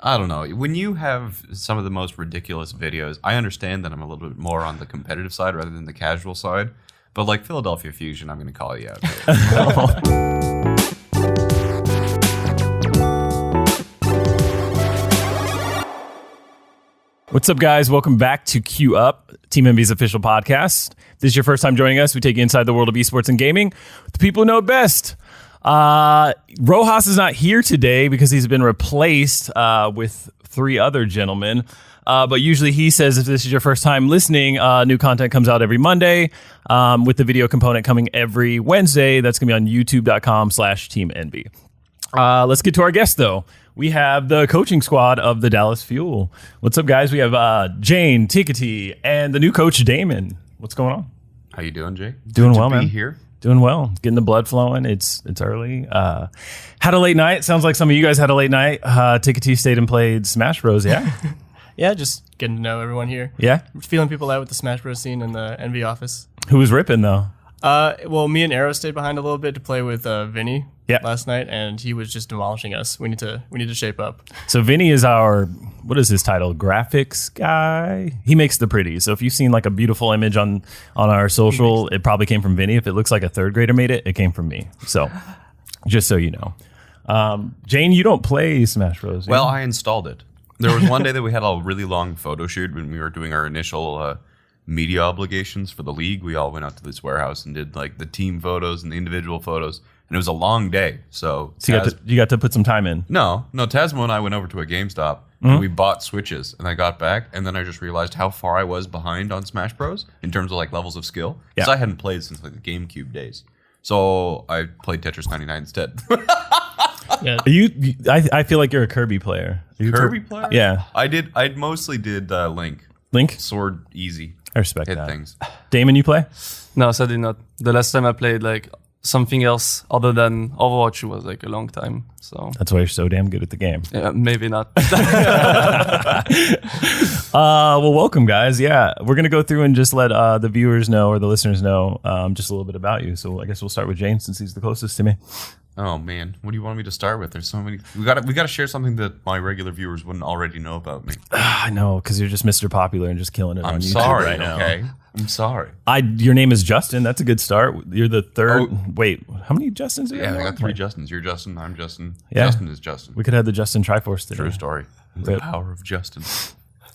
I don't know. When you have some of the most ridiculous videos, I understand that I'm a little bit more on the competitive side rather than the casual side. But like Philadelphia Fusion, I'm going to call you out. What's up, guys? Welcome back to Q Up, Team MB's official podcast. If this is your first time joining us, we take you inside the world of esports and gaming with the people who know it best. Rojas is not here today because he's been replaced with three other gentlemen. But usually he says if this is your first time listening, new content comes out every Monday with the video component coming every Wednesday. That's going to be on youtube.com/TeamNB. Let's get to our guest, though. We have the coaching squad of the Dallas Fuel. What's up, guys? We have Jayne, Tikatee, and the new coach, Daemon. What's going on? How you doing, Jay? Doing well, man. Here. Doing well. Getting the blood flowing. It's early. Had a late night. Sounds like some of you guys had a late night. Tikatee stayed and played Smash Bros, yeah? Yeah, just getting to know everyone here. Yeah? Feeling people out with the Smash Bros scene in the NV office. Who was ripping, though? Well, me and Aero stayed behind a little bit to play with Vinny last night, and he was just demolishing us. We need to shape up. So Vinny is our, what is his title? Graphics guy? He makes the pretty. So if you've seen like a beautiful image on our social, it probably came from Vinny. If it looks like a third grader made it, it came from me. So just so you know. Jayne, you don't play Smash Bros. Well, I installed it. There was one day that we had a really long photo shoot when we were doing our initial media obligations for the league. We all went out to this warehouse and did like the team photos and the individual photos, and it was a long day. So you got to put some time in. No, Tasmo and I went over to a GameStop and we bought Switches, and I got back, and then I just realized how far I was behind on Smash Bros. In terms of like levels of skill, because I hadn't played since like the GameCube days. So I played Tetris 99 instead. Yeah. I feel like you're a Kirby player. Kirby player? Yeah. I mostly did Link. Link? Sword easy. I respect Hit that. things. Damon, you play? No, sadly not. The last time I played like something else other than Overwatch was like a long time. So that's why you're so damn good at the game. Yeah, maybe not. Well, welcome, guys. Yeah, we're gonna go through and just let the viewers know or the listeners know just a little bit about you. So I guess we'll start with Jayne since he's the closest to me. Oh man, what do you want me to start with? There's so many. We got to share something that my regular viewers wouldn't already know about me. I know, because you're just Mr. Popular and just killing it on YouTube right now. Okay, I'm sorry. Your name is Justin. That's a good start. You're the third. Oh, wait, how many Justins do you have? Yeah, I got three Justins. You're Justin. I'm Justin. Yeah. Justin is Justin. We could have the Justin Triforce today. True story. The power of Justin.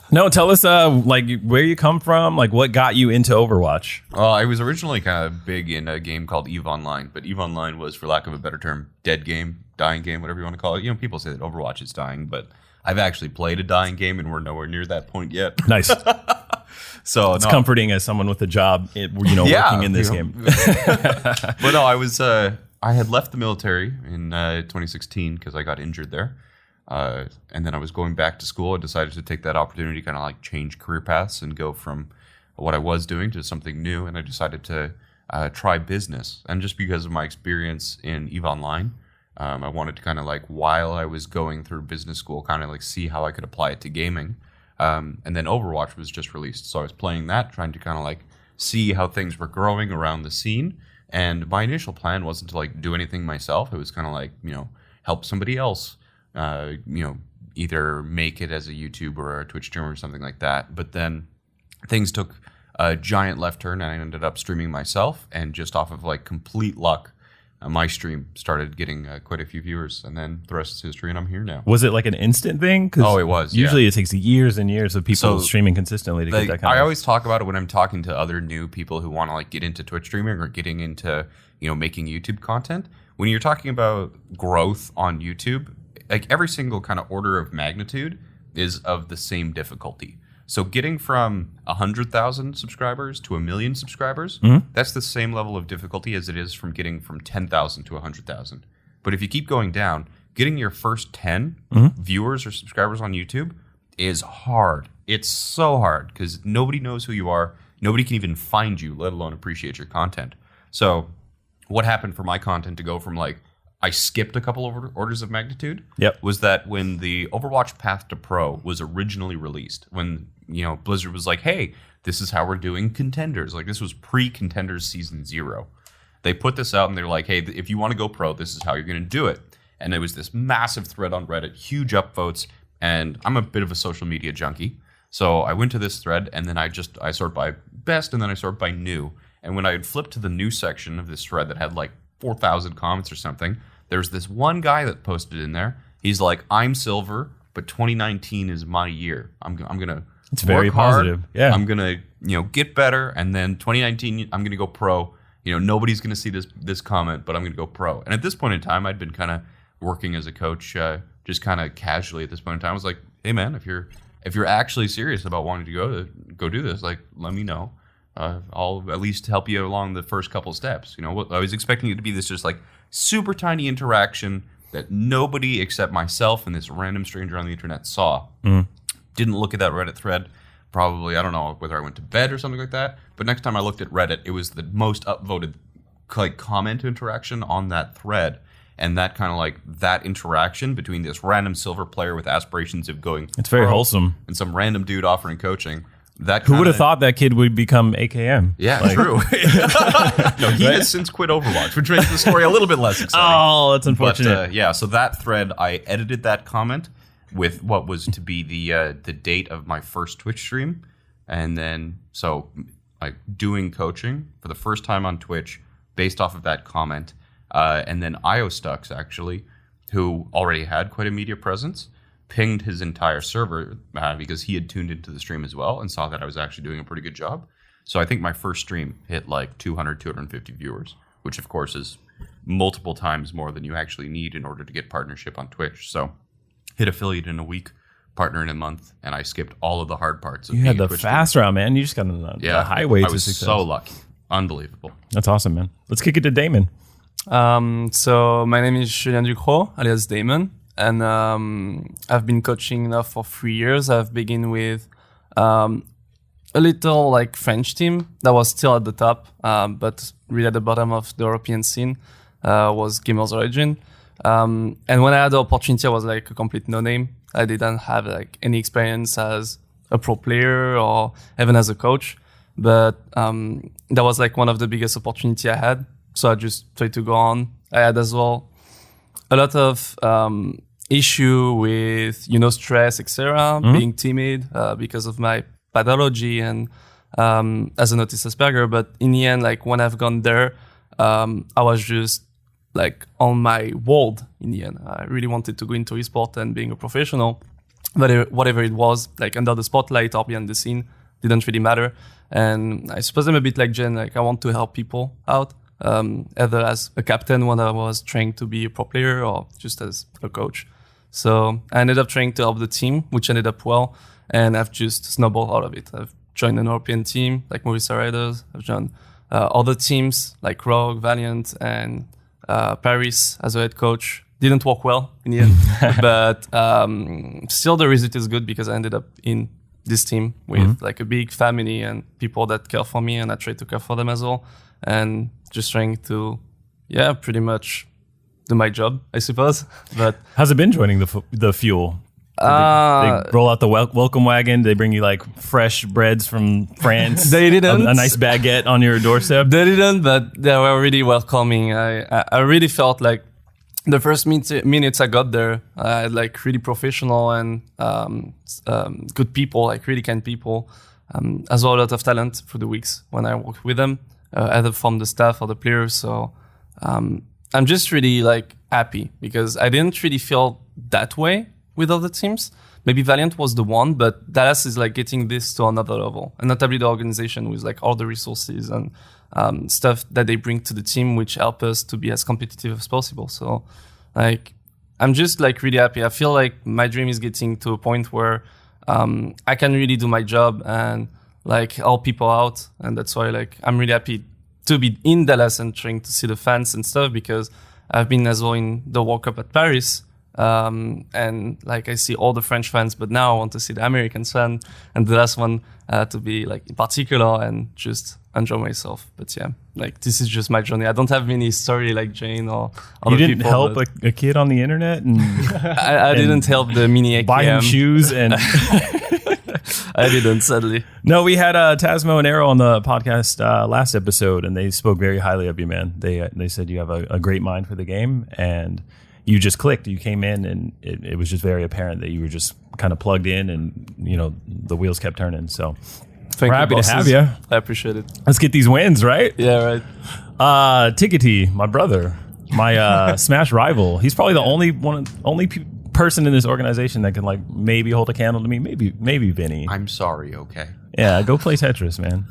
No, tell us like where you come from, like what got you into Overwatch. I was originally kind of big in a game called EVE Online, but EVE Online was, for lack of a better term, dead game, dying game, whatever you want to call it. You know, people say that Overwatch is dying, but I've actually played a dying game, and we're nowhere near that point yet. Nice. So it's comforting as someone with a job, working in this game. But no, I had left the military in 2016 because I got injured there. And then I was going back to school. I decided to take that opportunity to kind of like change career paths and go from what I was doing to something new. And I decided to try business. And just because of my experience in EVE Online, I wanted to kind of like, while I was going through business school, kind of like see how I could apply it to gaming. And then Overwatch was just released. So I was playing that, trying to kind of like see how things were growing around the scene. And my initial plan wasn't to like do anything myself. It was kind of like, help somebody else. Either make it as a YouTuber or a Twitch streamer or something like that. But then things took a giant left turn, and I ended up streaming myself. And just off of like complete luck, my stream started getting quite a few viewers, and then the rest is history, and I'm here now. Was it like an instant thing? Oh, it was. Usually it takes years and years of people streaming consistently to get that kind of... I always talk about it when I'm talking to other new people who want to like get into Twitch streaming or getting into making YouTube content. When you're talking about growth on YouTube, like every single kind of order of magnitude is of the same difficulty. So getting from 100,000 subscribers to 1 million subscribers, that's the same level of difficulty as it is from getting from 10,000 to 100,000. But if you keep going down, getting your first 10 viewers or subscribers on YouTube is hard. It's so hard because nobody knows who you are. Nobody can even find you, let alone appreciate your content. So what happened for my content to go from like, I skipped a couple of orders of magnitude. Was that when the Overwatch Path to Pro was originally released, when Blizzard was like, "Hey, this is how we're doing contenders." Like this was pre-contenders season 0. They put this out and they're like, "Hey, if you want to go pro, this is how you're going to do it." And it was this massive thread on Reddit, huge upvotes. and I'm a bit of a social media junkie. So I went to this thread, and then I sort by best, and then I sort by new. And when I had flipped to the new section of this thread that had like 4,000 comments or something, there's this one guy that posted in there. He's like, I'm silver, but 2019 is my year. I'm gonna it's very positive. Hard. Yeah, I'm gonna get better, and then 2019 I'm gonna go pro. Nobody's gonna see this comment, but I'm gonna go pro. And at this point in time, I'd been kind of working as a coach, just kind of casually. At this point in time, I was like, hey man, if you're actually serious about wanting to go do this, like let me know. I'll at least help you along the first couple steps. I was expecting it to be this just like super tiny interaction that nobody except myself and this random stranger on the internet saw. Didn't look at that Reddit thread. Probably, I don't know whether I went to bed or something like that. But next time I looked at Reddit, it was the most upvoted comment interaction on that thread. And that kind of that interaction between this random silver player with aspirations of going, it's very wholesome, and some random dude offering coaching. Who would have thought that kid would become AKM? Yeah, true. No, he has since quit Overwatch, which makes the story a little bit less exciting. Oh, that's unfortunate. But, so that thread, I edited that comment with what was to be the date of my first Twitch stream, and then doing coaching for the first time on Twitch based off of that comment, and then IOStux actually, who already had quite a media presence, pinged his entire server because he had tuned into the stream as well and saw that I was actually doing a pretty good job. So I think my first stream hit 200, 250 viewers, which of course is multiple times more than you actually need in order to get partnership on Twitch. So hit affiliate in a week, partner in a month, and I skipped all of the hard parts. You had the fast route, man. You just got on the highway to success. I was so lucky. Unbelievable. That's awesome, man. Let's kick it to Daemon. So my name is Julian Ducros, alias Daemon. And I've been coaching now for 3 years. I've begun with a little French team that was still at the top, but really at the bottom of the European scene was Jayne Origins. And when I had the opportunity, I was a complete no-name. I didn't have any experience as a pro player or even as a coach. But that was one of the biggest opportunity I had. So I just tried to go on. I had as well a lot of issue with stress, etc. Being timid because of my pathology and as an autistic Asperger. But in the end, when I've gone there, I was just on my world. In the end, I really wanted to go into esport and being a professional, but whatever it was, under the spotlight or behind the scene, didn't really matter. And I suppose I'm a bit like Jen. I want to help people out. Either as a captain when I was trying to be a pro player or just as a coach. So I ended up trying to help the team, which ended up well, and I've just snowballed out of it. I've joined an European team like Maurice Riders. I've joined other teams like Rogue, Valiant, and Paris as a head coach. Didn't work well in the end, but still the result is good because I ended up in this team with a big family and people that care for me, and I try to care for them as well. And just trying to, pretty much do my job, I suppose. But how's it been joining the fuel? They roll out the welcome wagon. They bring you fresh breads from France. They didn't. A nice baguette on your doorstep. They didn't, but they were really welcoming. I really felt the first minutes I got there, I had really professional and good people, really kind people, as well a lot of talent for the weeks when I worked with them. Either from the staff or the players. So I'm just really happy because I didn't really feel that way with other teams. Maybe Valiant was the one, but Dallas is getting this to another level. And notably the organization with all the resources and stuff that they bring to the team, which help us to be as competitive as possible. So I'm just really happy. I feel my dream is getting to a point where I can really do my job and help people out. And that's why I'm really happy to be in Dallas and trying to see the fans and stuff, because I've been as well in the World Cup at Paris. And I see all the French fans, but now I want to see the American fan and the last one to be in particular and just enjoy myself. But this is just my journey. I don't have many story like Jayne or other people. You didn't help a kid on the internet? And I didn't help the mini AKM. Buy him shoes and... I didn't, sadly. No, we had Tasmo and Aero on the podcast last episode, and they spoke very highly of you, man. They said you have a great mind for the game, and you just clicked. You came in, and it was just very apparent that you were just kind of plugged in, and the wheels kept turning. So we're happy to have you. I appreciate it. Let's get these wins, right? Yeah, right. Tikatee, my brother, my Smash rival. He's probably the only person in this organization that can like maybe hold a candle to me. Maybe Vinny. I'm sorry. Okay. Yeah, go play Tetris, man.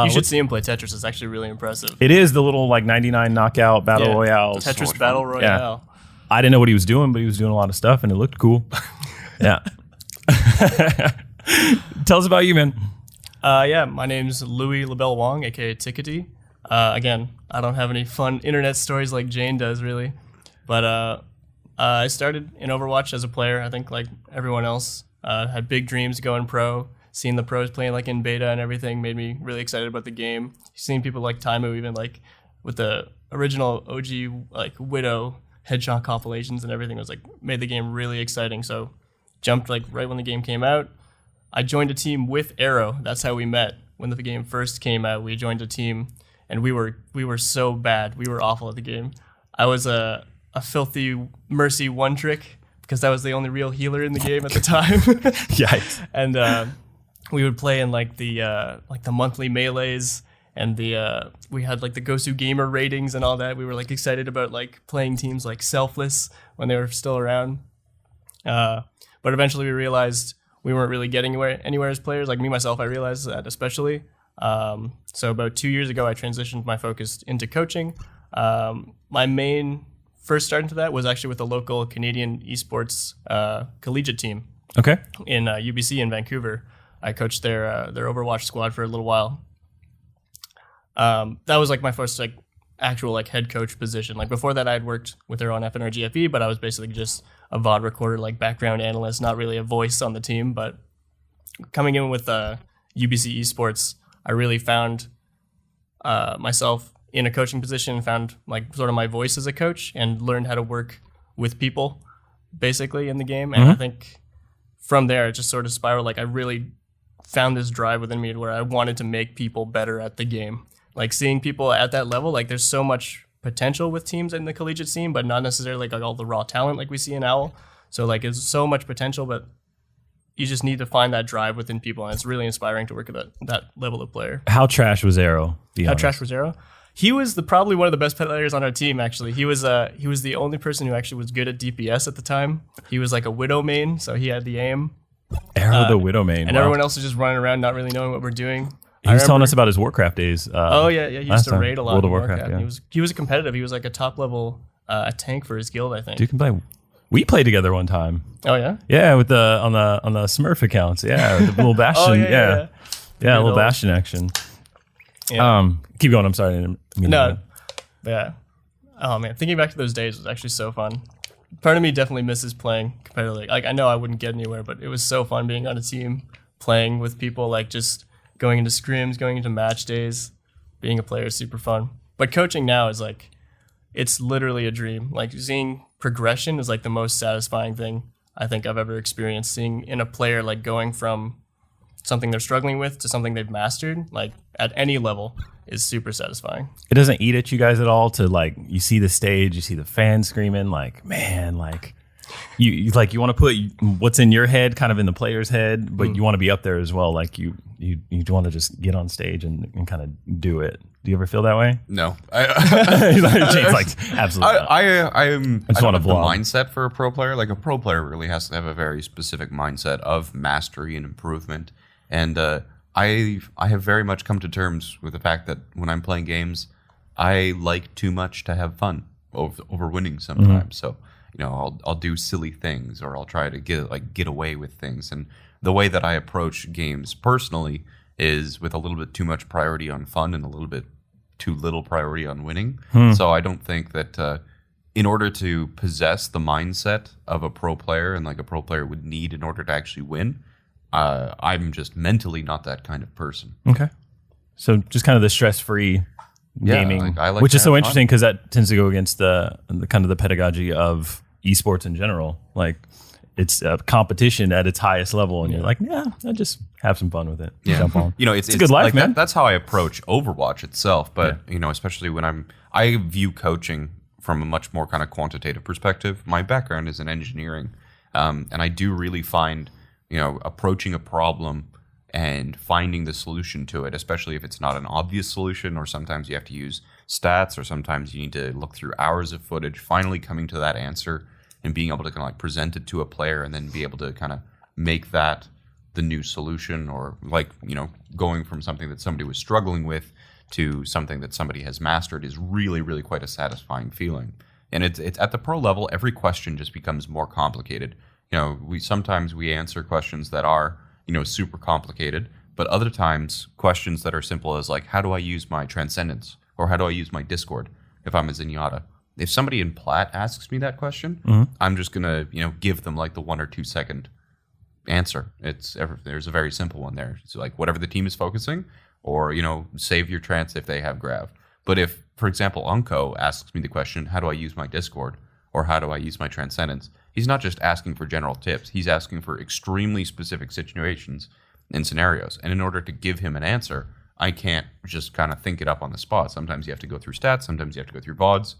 You should see him play Tetris. It's actually really impressive. It is the little like 99 knockout battle royale. Tetris so battle royale. Yeah. I didn't know what he was doing, but he was doing a lot of stuff, and it looked cool. Yeah. Tell us about you, man. My name's Louis Lebel-Wong, aka Tikatee. Again, I don't have any fun internet stories like Jayne does, really. But I started in Overwatch as a player. I think like everyone else, had big dreams going pro. Seeing the pros playing like in beta and everything made me really excited about the game. Seeing people like Taimu even like with the original OG like Widow headshot compilations and everything was like made the game really exciting. So jumped like right when the game came out. I joined a team with Aero. That's how we met. When the game first came out, we joined a team, and we were so bad. We were awful at the game. I was a filthy Mercy one trick because that was the only real healer in the game at the time. Yikes. And we would play in like the monthly melees, and we had like the Gosu Gamer ratings and all that. We were like excited about like playing teams like Selfless when they were still around. But eventually we realized we weren't really getting anywhere as players. Like me, myself, I realized that especially. So about 2 years ago, I transitioned my focus into coaching. My main first start into that was actually with the local Canadian esports collegiate team. Okay. In UBC in Vancouver. I coached their Overwatch squad for a little while. That was like my first like actual like head coach position. Like before that, I had worked with their own FNR GFE, but I was basically just a VOD recorder, like background analyst, not really a voice on the team. But coming in with UBC Esports, I really found myself in a coaching position, found like sort of my voice as a coach, and learned how to work with people basically in the game. And I think from there, it just sort of spiraled. Like I really found this drive within me where I wanted to make people better at the game. Like seeing people at that level, like there's so much potential with teams in the collegiate scene, but not necessarily like all the raw talent like we see in OWL. So like there's so much potential, but you just need to find that drive within people, and it's really inspiring to work with that level of player. How trash was Aero? Trash was Aero? He was probably one of the best players on our team, actually. He was the only person who actually was good at DPS at the time. He was like a Widow main, so he had the aim. Aero the Widow main. And everyone else was just running around not really knowing what we're doing. He was telling us about his Warcraft days. He used to raid a lot World in of Warcraft. Yeah. He was a competitive. He was like a top level tank for his guild, I think. Dude can play. We played together one time. Oh yeah? Yeah, with on the Smurf accounts. Yeah, the little Bastion. yeah, a little Bastion action. Yeah. Keep going. I'm sorry. Yeah. Oh man, thinking back to those days was actually so fun. Part of me definitely misses playing competitively. Like I know I wouldn't get anywhere, but it was so fun being on a team, playing with people, like just going into scrims, going into match days. Being a player is super fun. But coaching now is like, it's literally a dream. Like seeing progression is like the most satisfying thing I think I've ever experienced. Seeing in a player like going from something they're struggling with to something they've mastered, like at any level, is super satisfying. It doesn't eat at you guys at all to like, you see the stage, you see the fans screaming, like, man, like you want to put what's in your head kind of in the player's head, but you want to be up there as well. Like you want to just get on stage and kind of do it. Do you ever feel that way? No. James like, absolutely not. I just want to the mindset for a pro player. Like a pro player really has to have a very specific mindset of mastery and improvement. And I have very much come to terms with the fact that when I'm playing games, I like too much to have fun over winning sometimes. So, I'll do silly things, or I'll try to get away with things. And the way that I approach games personally is with a little bit too much priority on fun and a little bit too little priority on winning. So I don't think that in order to possess the mindset of a pro player and like a pro player would need in order to actually win, I'm just mentally not that kind of person. Okay. So just kind of the stress-free gaming, I like which is so fun. interesting because that tends to go against the kind of the pedagogy of esports in general. Like it's a competition at its highest level, and you're like, I just have some fun with it. Yeah. Jump on. It's a good life, like man. That's how I approach Overwatch itself. But especially when I view coaching from a much more kind of quantitative perspective. My background is in engineering, and I do really find, approaching a problem and finding the solution to it, especially if it's not an obvious solution, or sometimes you have to use stats, or sometimes you need to look through hours of footage, finally coming to that answer and being able to kind of like present it to a player and then be able to kind of make that the new solution, or like, going from something that somebody was struggling with to something that somebody has mastered is really, really quite a satisfying feeling. And it's at the pro level, every question just becomes more complicated. We sometimes answer questions that are, super complicated, but other times questions that are simple as like, how do I use my Transcendence, or how do I use my Discord if I'm a Zenyatta? If somebody in Plat asks me that question, I'm just gonna, give them like the 1 or 2 second answer. There's a very simple one there. It's like whatever the team is focusing, or save your trance if they have grav. But if, for example, Unko asks me the question, how do I use my Discord, or how do I use my Transcendence, he's not just asking for general tips. He's asking for extremely specific situations and scenarios. And in order to give him an answer, I can't just kind of think it up on the spot. Sometimes you have to go through stats. Sometimes you have to go through VODs,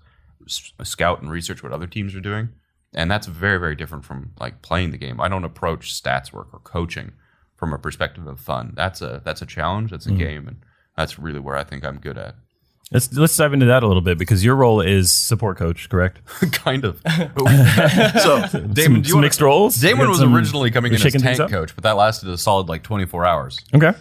scout and research what other teams are doing. And that's very, very different from like playing the game. I don't approach stats work or coaching from a perspective of fun. That's a challenge. That's a game. And that's really where I think I'm good at. Let's dive into that a little bit, because your role is support coach, correct? Kind of. So Daemon, some mixed roles? Daemon was originally coming in as tank coach, but that lasted a solid like 24 hours. Okay.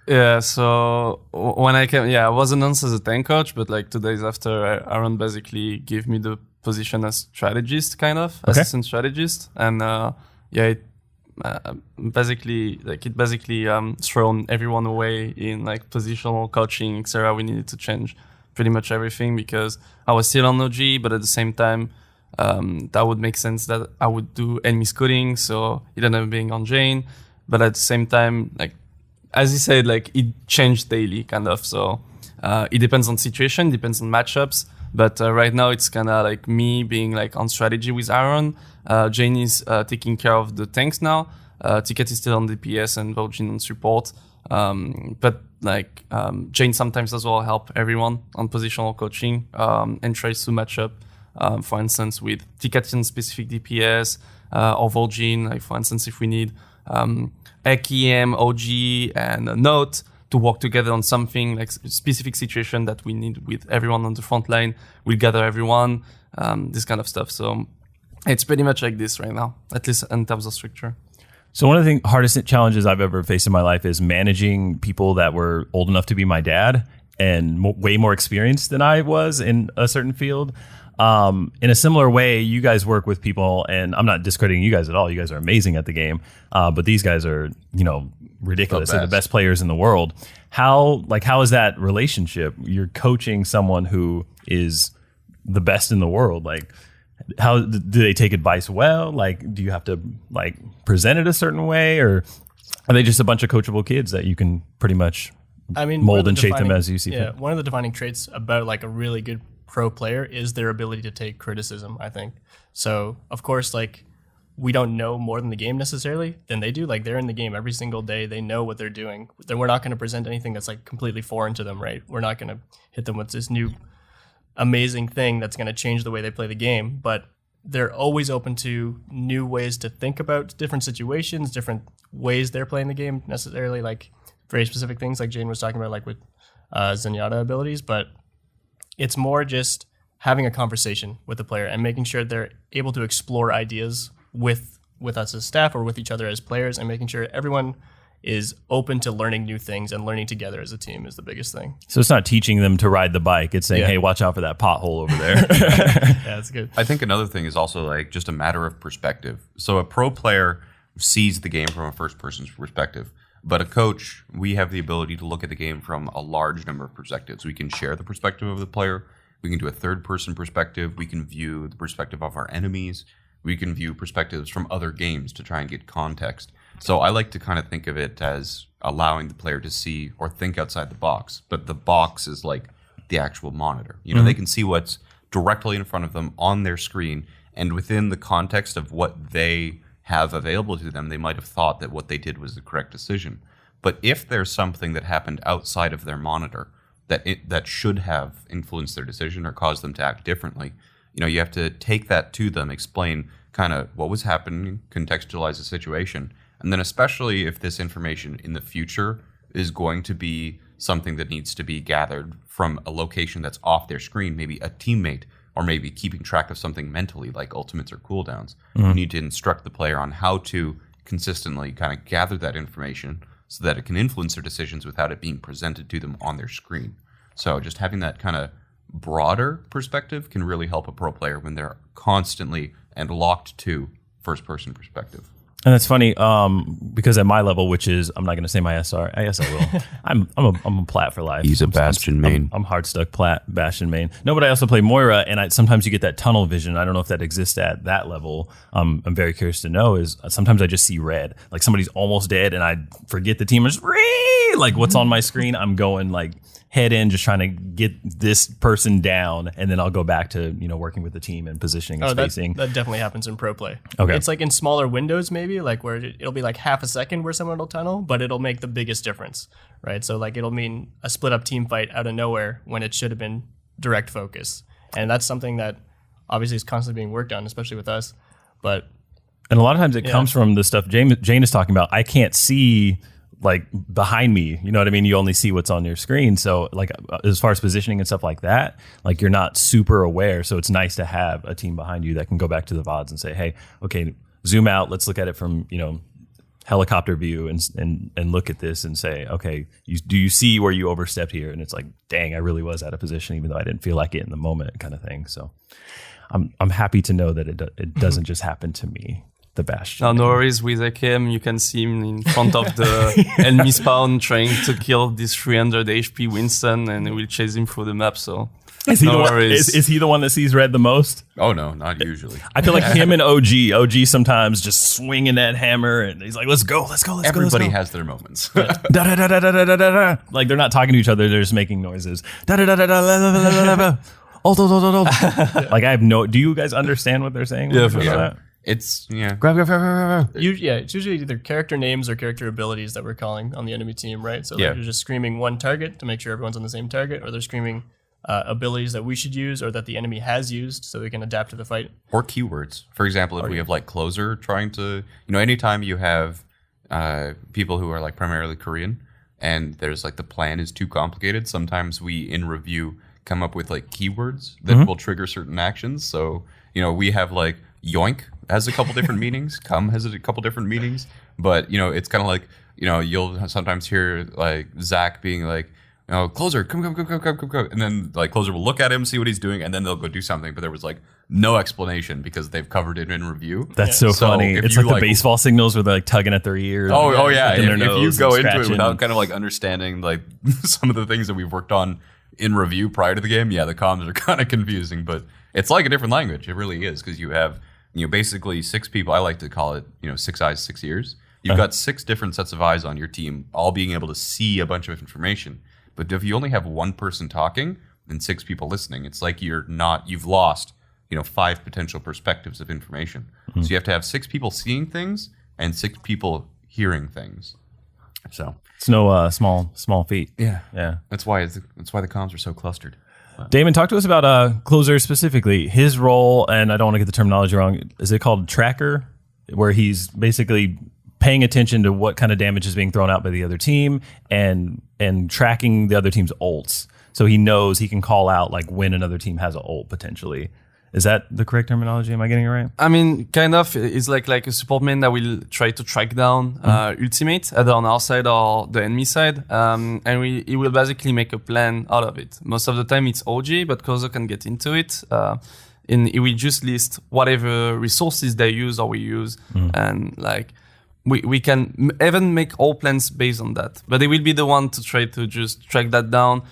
Yeah, so when I came, I was announced as a tank coach, but like 2 days after, Aaron basically gave me the position as strategist, kind of assistant strategist, and it basically thrown everyone away in like positional coaching, etc. We needed to change pretty much everything because I was still on OG, but at the same time, that would make sense that I would do enemy scouting, so it ended up being on Jayne, but at the same time, like as he said, like it changed daily, kind of. So it depends on situation, depends on matchups. But right now it's kind of like me being like on strategy with Aaron. Jayne is taking care of the tanks now. Tikatee is still on DPS and Vol'jin on support. But like Jayne sometimes as well help everyone on positional coaching and tries to match up, for instance, with Tikatee on specific DPS or Vol'jin, like for instance, if we need EM, OG, and a Note to work together on something like specific situation that we need with everyone on the front line. We'll gather everyone, this kind of stuff. So it's pretty much like this right now, at least in terms of structure. So one of the hardest challenges I've ever faced in my life is managing people that were old enough to be my dad and way more experienced than I was in a certain field. In a similar way, you guys work with people, and I'm not discrediting you guys at all. You guys are amazing at the game, but these guys are, ridiculous. They're the best players in the world. How is that relationship? You're coaching someone who is the best in the world. Like, how do they take advice well? Like, do you have to like present it a certain way, or are they just a bunch of coachable kids that you can pretty much mold and shape them as you see fit? One of the defining traits about like a really good pro player is their ability to take criticism, I think. So of course, like, we don't know more than the game necessarily than they do. Like, they're in the game every single day. They know what they're doing. We're not going to present anything that's like completely foreign to them, right? We're not going to hit them with this new amazing thing that's going to change the way they play the game. But they're always open to new ways to think about different situations, different ways they're playing the game, necessarily like very specific things like Jayne was talking about, like with Zenyatta abilities. But it's more just having a conversation with the player and making sure they're able to explore ideas with us as staff or with each other as players, and making sure everyone is open to learning new things and learning together as a team is the biggest thing. So it's not teaching them to ride the bike. It's saying, hey, watch out for that pothole over there. Yeah, that's good. I think another thing is also like just a matter of perspective. So a pro player sees the game from a first person's perspective, but a coach, we have the ability to look at the game from a large number of perspectives. We can share the perspective of the player. We can do a third person perspective. We can view the perspective of our enemies. We can view perspectives from other games to try and get context. So I like to kind of think of it as allowing the player to see or think outside the box, but the box is like the actual monitor. They can see what's directly in front of them on their screen, and within the context of what they have available to them, they might have thought that what they did was the correct decision. But if there's something that happened outside of their monitor that should have influenced their decision or caused them to act differently, you have to take that to them, explain kind of what was happening, contextualize the situation. And then especially if this information in the future is going to be something that needs to be gathered from a location that's off their screen, maybe a teammate, or maybe keeping track of something mentally like ultimates or cooldowns. You need to instruct the player on how to consistently kind of gather that information so that it can influence their decisions without it being presented to them on their screen. So just having that kind of broader perspective can really help a pro player when they're constantly and locked to first-person perspective. And it's funny because at my level, which is, I'm not going to say my SR. I guess I will. I'm a Plat for life. He's a Bastion main. I'm hard stuck Plat, Bastion main. No, but I also play Moira, and sometimes you get that tunnel vision. I don't know if that exists at that level. I'm very curious to know is sometimes I just see red. Like somebody's almost dead, and I forget the team. I'm just, like what's on my screen, I'm going like head in, just trying to get this person down, and then I'll go back to working with the team and positioning and spacing. That definitely happens in pro play. Okay, it's like in smaller windows, maybe like where it'll be like half a second where someone will tunnel, but it'll make the biggest difference, right? So like it'll mean a split up team fight out of nowhere when it should have been direct focus, and that's something that obviously is constantly being worked on, especially with us. And a lot of times it comes from the stuff Jayne is talking about. I can't see like behind me, you know what I mean? You only see what's on your screen. So like as far as positioning and stuff like that, like you're not super aware. So it's nice to have a team behind you that can go back to the VODs and say, hey, okay, zoom out. Let's look at it from, helicopter view and look at this and say, okay, do you see where you overstepped here? And it's like, dang, I really was out of position, even though I didn't feel like it in the moment kind of thing. So I'm happy to know that it doesn't just happen to me. The Bastion. No worries with AKM. You can see him in front of the enemy spawn trying to kill this 300 HP Winston, and we'll chase him through the map. So is he the one that sees red the most? Oh no, not usually. I feel like him and OG sometimes just swinging that hammer, and he's like, let's go. Everybody has their moments. Like they're not talking to each other; they're just making noises. Like I have no. Do you guys understand what they're saying? Yeah, for sure. It's grab. It's usually either character names or character abilities that we're calling on the enemy team, right? So they're just screaming one target to make sure everyone's on the same target, or they're screaming abilities that we should use or that the enemy has used so we can adapt to the fight. Or keywords. For example, if we have like closer trying to, anytime you have people who are like primarily Korean and there's like the plan is too complicated, sometimes we in review come up with like keywords that will trigger certain actions. So, we have like yoink has a couple different meanings. Come has a couple different meanings. But, it's kind of like, you'll sometimes hear like Zach being like, Closer, come. And then like Closer will look at him, see what he's doing, and then they'll go do something. But there was like no explanation because they've covered it in review. That's so funny. It's like the baseball signals where they're like tugging at their ears. Oh yeah. If you go into it without kind of like understanding like some of the things that we've worked on in review prior to the game, the comms are kind of confusing, but it's like a different language. It really is because you have basically 6 people. I like to call it 6 eyes, 6 ears. You've got 6 different sets of eyes on your team, all being able to see a bunch of information. But if you only have one person talking and 6 people listening, it's like you've lost 5 potential perspectives of information. So you have to have 6 people seeing things and 6 people hearing things. So it's no small feat. Yeah. That's why the comms are so clustered. Daemon, talk to us about Closer specifically. His role, and I don't want to get the terminology wrong. Is it called tracker, where he's basically paying attention to what kind of damage is being thrown out by the other team and tracking the other team's ults, so he knows he can call out like when another team has an ult potentially. Is that the correct terminology? Am I getting it right? I mean, kind of. It's like a support main that will try to track down ultimate, either on our side or the enemy side. And he will basically make a plan out of it. Most of the time it's OG, but Kozo can get into it. And he will just list whatever resources they use or we use. And like, we can even make all plans based on that. But they will be the one to try to just track that down,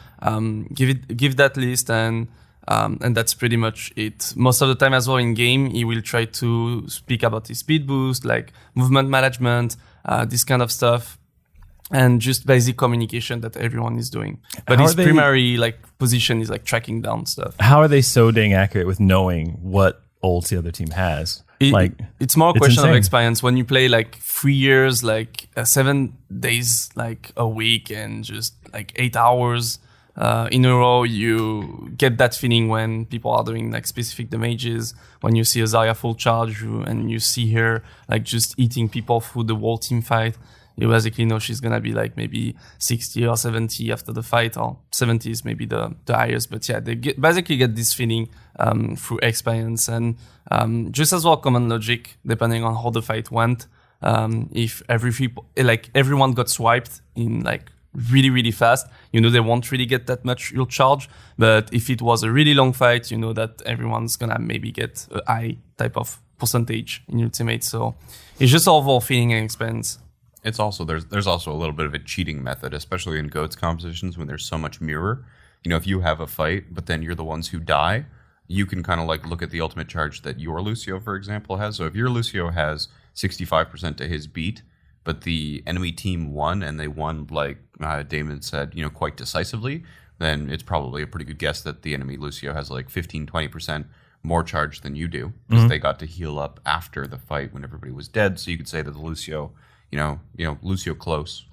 give that list, and that's pretty much it. Most of the time as well in game, he will try to speak about his speed boost, like movement management, this kind of stuff, and just basic communication that everyone is doing. But his primary position is like tracking down stuff. How are they so dang accurate with knowing what ults the other team has? It's more a question of experience. When you play 3 years, 7 days, a week, and just 8 hours, in a row, you get that feeling when people are doing like specific damages. When you see a Zarya full charge and you see her like just eating people through the whole team fight, you basically know she's gonna be like maybe 60 or 70 after the fight, or 70 is maybe the highest. But yeah, they basically get this feeling through experience and just as well common logic, depending on how the fight went. If everyone got swiped in like really, really fast, you know they won't really get that much ult charge. But if it was a really long fight, you know that everyone's gonna maybe get a high type of percentage in ultimate. So it's just overall feeling and experience. It's also there's also a little bit of a cheating method, especially in GOATS compositions when there's so much mirror. You know, if you have a fight, but then you're the ones who die, you can kind of like look at the ultimate charge that your Lucio, for example, has. So if your Lucio has 65% to his beat, but the enemy team won, and they won, like Daemon said, you know, quite decisively, then it's probably a pretty good guess that the enemy Lucio has like 15-20% more charge than you do, because they got to heal up after the fight when everybody was dead. So you could say that the Lucio, you know, Lucio close,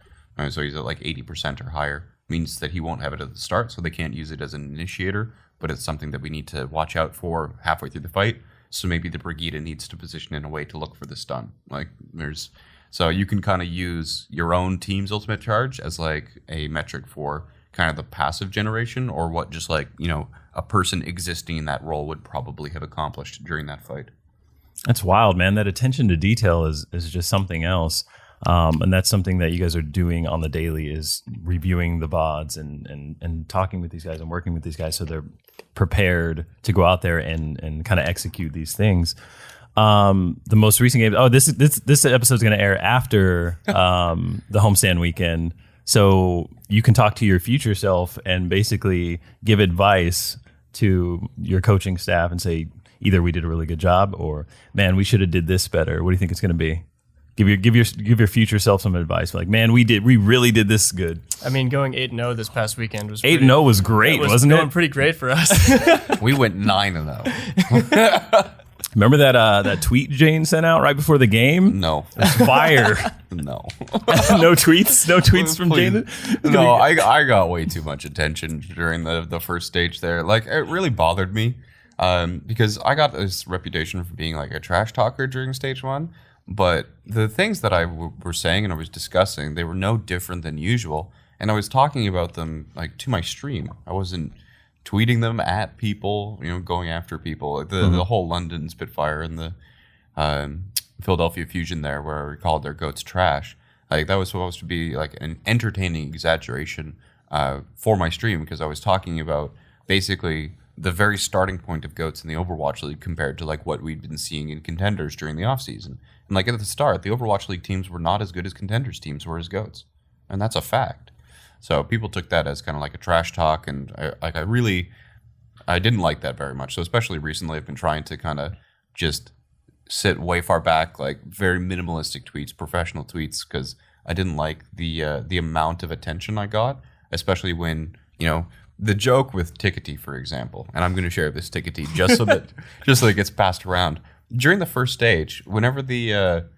so he's at like 80% or higher, means that he won't have it at the start, so they can't use it as an initiator, but it's something that we need to watch out for halfway through the fight. So maybe the Brigida needs to position in a way to look for the stun. So you can kind of use your own team's ultimate charge as like a metric for kind of the passive generation, or what just like, you know, a person existing in that role would probably have accomplished during that fight. That's wild, man. That attention to detail is just something else. And that's something that you guys are doing on the daily, is reviewing the VODs and talking with these guys and working with these guys so they're prepared to go out there and kind of execute these things. The most recent game, this episode is going to air after the Homestand Weekend. So you can talk to your future self and basically give advice to your coaching staff and say, either we did a really good job, or man, we should have did this better. What do you think it's going to be? Give your future self some advice. Like, man, we really did this good. I mean, going 8-0 this past weekend was 8-0 was great, wasn't it? Going pretty great for us. We went 9-0. Remember that tweet Jayne sent out right before the game? No. It's fire. No. No tweets from Jayne? No, I got way too much attention during the first stage there. Like, it really bothered me because I got this reputation for being like a trash talker during stage one. But the things that I were saying and I was discussing, they were no different than usual. And I was talking about them like to my stream. I wasn't tweeting them at people, you know, going after people. Like the whole London Spitfire and the Philadelphia Fusion there, where we called their goats trash. Like, that was supposed to be like an entertaining exaggeration for my stream, because I was talking about basically the very starting point of goats in the Overwatch League compared to like what we'd been seeing in contenders during the offseason. And like at the start, the Overwatch League teams were not as good as contenders teams were as goats. And that's a fact. So people took that as kind of like a trash talk, and I didn't like that very much. So especially recently, I've been trying to kind of just sit way far back, like very minimalistic tweets, professional tweets, because I didn't like the amount of attention I got, especially when, you know, the joke with Tikatee, for example, and I'm going to share this Tikatee just so that it gets passed around. During the first stage, whenever the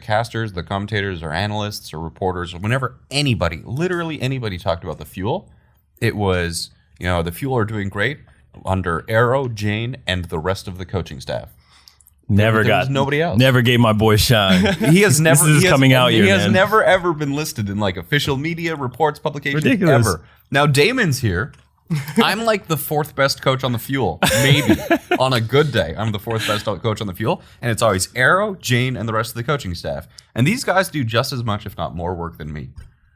casters, the commentators, or analysts, or reporters, or whenever literally anybody talked about the fuel, it was, you know, the fuel are doing great under Aero, Jayne, and the rest of the coaching staff. There was nobody else. Never gave my boy shine. He has never. This is coming out here. He has man. never ever been listed in like official media reports, publications. Ridiculous. Ever. Now Daemon's here. I'm like the fourth best coach on the fuel, maybe on a good day. I'm the fourth best coach on the fuel, and it's always Aero, Jayne, and the rest of the coaching staff. And these guys do just as much, if not more, work than me.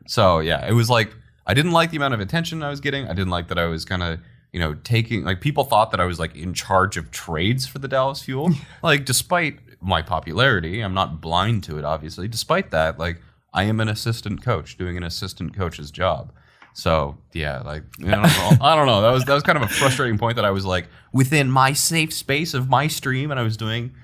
So yeah, it was like I didn't like the amount of attention I was getting. I didn't like that I was kind of, you know, taking, like, people thought that I was like in charge of trades for the Dallas Fuel. Like, despite my popularity, I'm not blind to it, obviously. Despite that, like, I am an assistant coach doing an assistant coach's job. So yeah, like, you know, I don't know. That was kind of a frustrating point that I was like within my safe space of my stream, and I was doing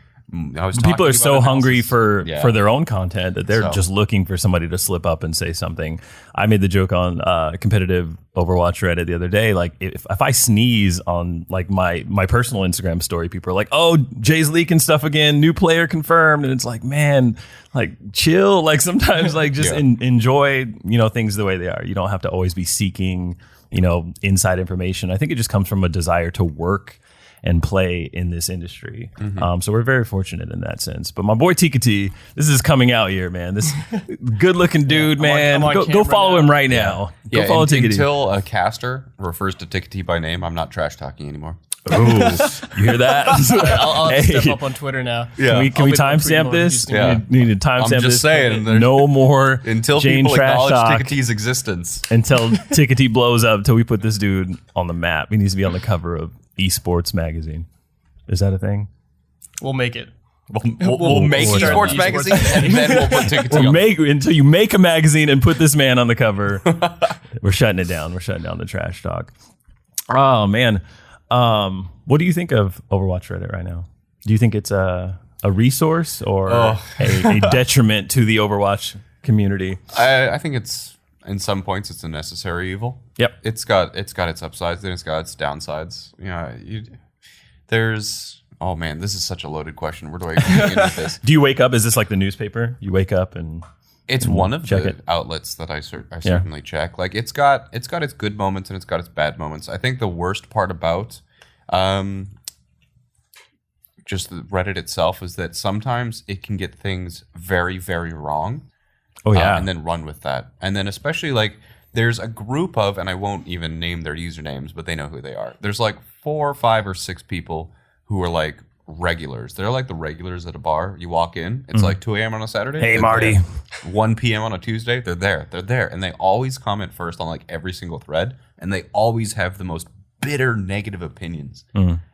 I was People talking are so about hungry analysis. for their own content that they're So- just looking for somebody to slip up and say something. I made the joke on competitive Overwatch Reddit the other day. Like if I sneeze on like my personal Instagram story, people are like, "Oh, Jay's leaking stuff again. New player confirmed." And it's like, man, like chill. Like sometimes like just Yeah. enjoy things the way they are. You don't have to always be seeking inside information. I think it just comes from a desire to work and play in this industry. So we're very fortunate in that sense. But my boy Tikatee, this is coming out here, man. This good looking dude, man. I'm on Go camera follow now. him right now. Go follow Tikatee. Until a caster refers to Tikatee by name, I'm not trash talking anymore. Ooh, you hear that? I'll have to Hey. step up on Twitter now. Can we I'll be timestamp tweeting this? more Yeah. We need to timestamp this. I'm just saying, there's- No more Until Jayne people trash acknowledge talk. Tikatee's existence. Until Tikatee blows up, till we put this dude on the map. He needs to be on the cover of Esports magazine. Is that a thing? We'll make it. We'll make start Esports the magazine esports and then we'll put Tikatee Or on. until you make a magazine and put this man on the cover. We're shutting it down. We're shutting down the trash talk. Oh man, what do you think of Overwatch Reddit right now? Do you think it's a resource or a detriment to the Overwatch community? I think it's in some points it's a necessary evil. Yep. It's got its upsides and it's got its downsides. There's oh man, this is such a loaded question. Where do I get into this? Do you wake up? Is this like the newspaper? You wake up and It's one of check the it. outlets that I certainly check. Like it's got its good moments and it's got its bad moments. I think the worst part about just the Reddit itself is that sometimes it can get things very, very wrong. oh yeah, And then run with that. And then especially like there's a group of, and I won't even name their usernames, but they know who they are. There's like 4 or 5 or 6 people who are like regulars. They're like the regulars at a bar. You walk in, it's like 2 a.m. on a Saturday. Hey, they're Marty. there. 1 p.m. on a Tuesday, they're there. And they always comment first on like every single thread. And they always have the most bitter negative opinions.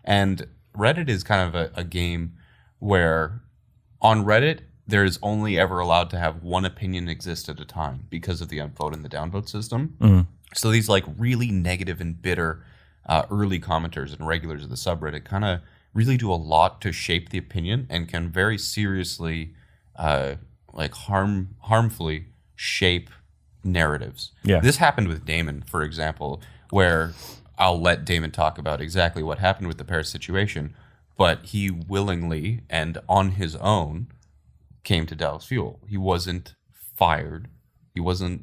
And Reddit is kind of a game where on Reddit, there is only ever allowed to have one opinion exist at a time because of the upvote and the downvote system. So these like really negative and bitter early commenters and regulars of the subreddit kind of really do a lot to shape the opinion and can very seriously harmfully shape narratives. Yeah. This happened with Daemon, for example, where I'll let Daemon talk about exactly what happened with the Paris situation, but he willingly and on his own came to Dallas Fuel. He wasn't fired. He wasn't,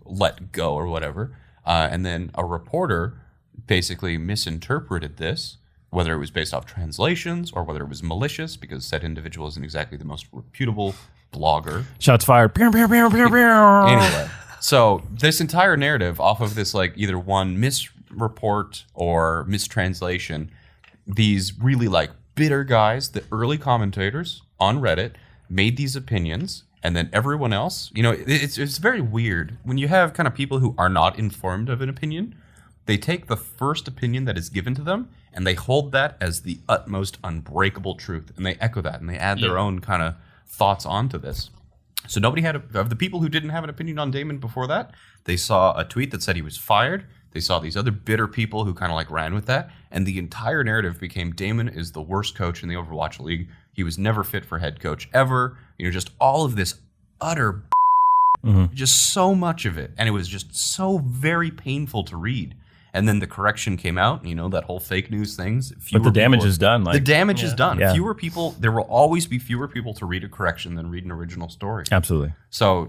let go or whatever. And then a reporter basically misinterpreted this, whether it was based off translations or whether it was malicious, because said individual isn't exactly the most reputable blogger. shots fired. Pew, pew, pew, pew, pew. Anyway, so this entire narrative off of this like either one misreport or mistranslation, these really like bitter guys, the early commentators on Reddit, made these opinions, and then everyone else, it's very weird when you have kind of people who are not informed of an opinion. They take the first opinion that is given to them and they hold that as the utmost unbreakable truth, and they echo that and they add their own kind of thoughts onto this. So nobody had of the people who didn't have an opinion on Daemon before that, they saw a tweet that said he was fired. They saw these other bitter people who kind of like ran with that, and the entire narrative became Daemon is the worst coach in the Overwatch League. He was never fit for head coach ever. Just all of this utter just so much of it, and it was just so very painful to read. And then the correction came out, that whole fake news things. But the damage is done. The damage is done. Yeah. Fewer people, there will always be fewer people to read a correction than read an original story. Absolutely. So,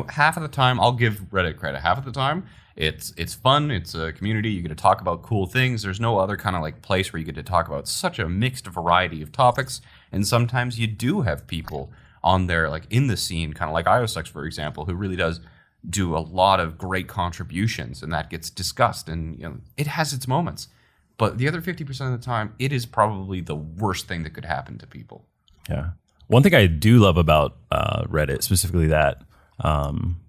half of the time, I'll give Reddit credit. Half of the time, it's fun. It's a community. You get to talk about cool things. There's no other kind of like place where you get to talk about such a mixed variety of topics. And sometimes you do have people on there, like in the scene, kind of like IOSUX, for example, who really does do a lot of great contributions, and that gets discussed. And it has its moments. But the other 50% of the time, it is probably the worst thing that could happen to people. Yeah. One thing I do love about Reddit, specifically that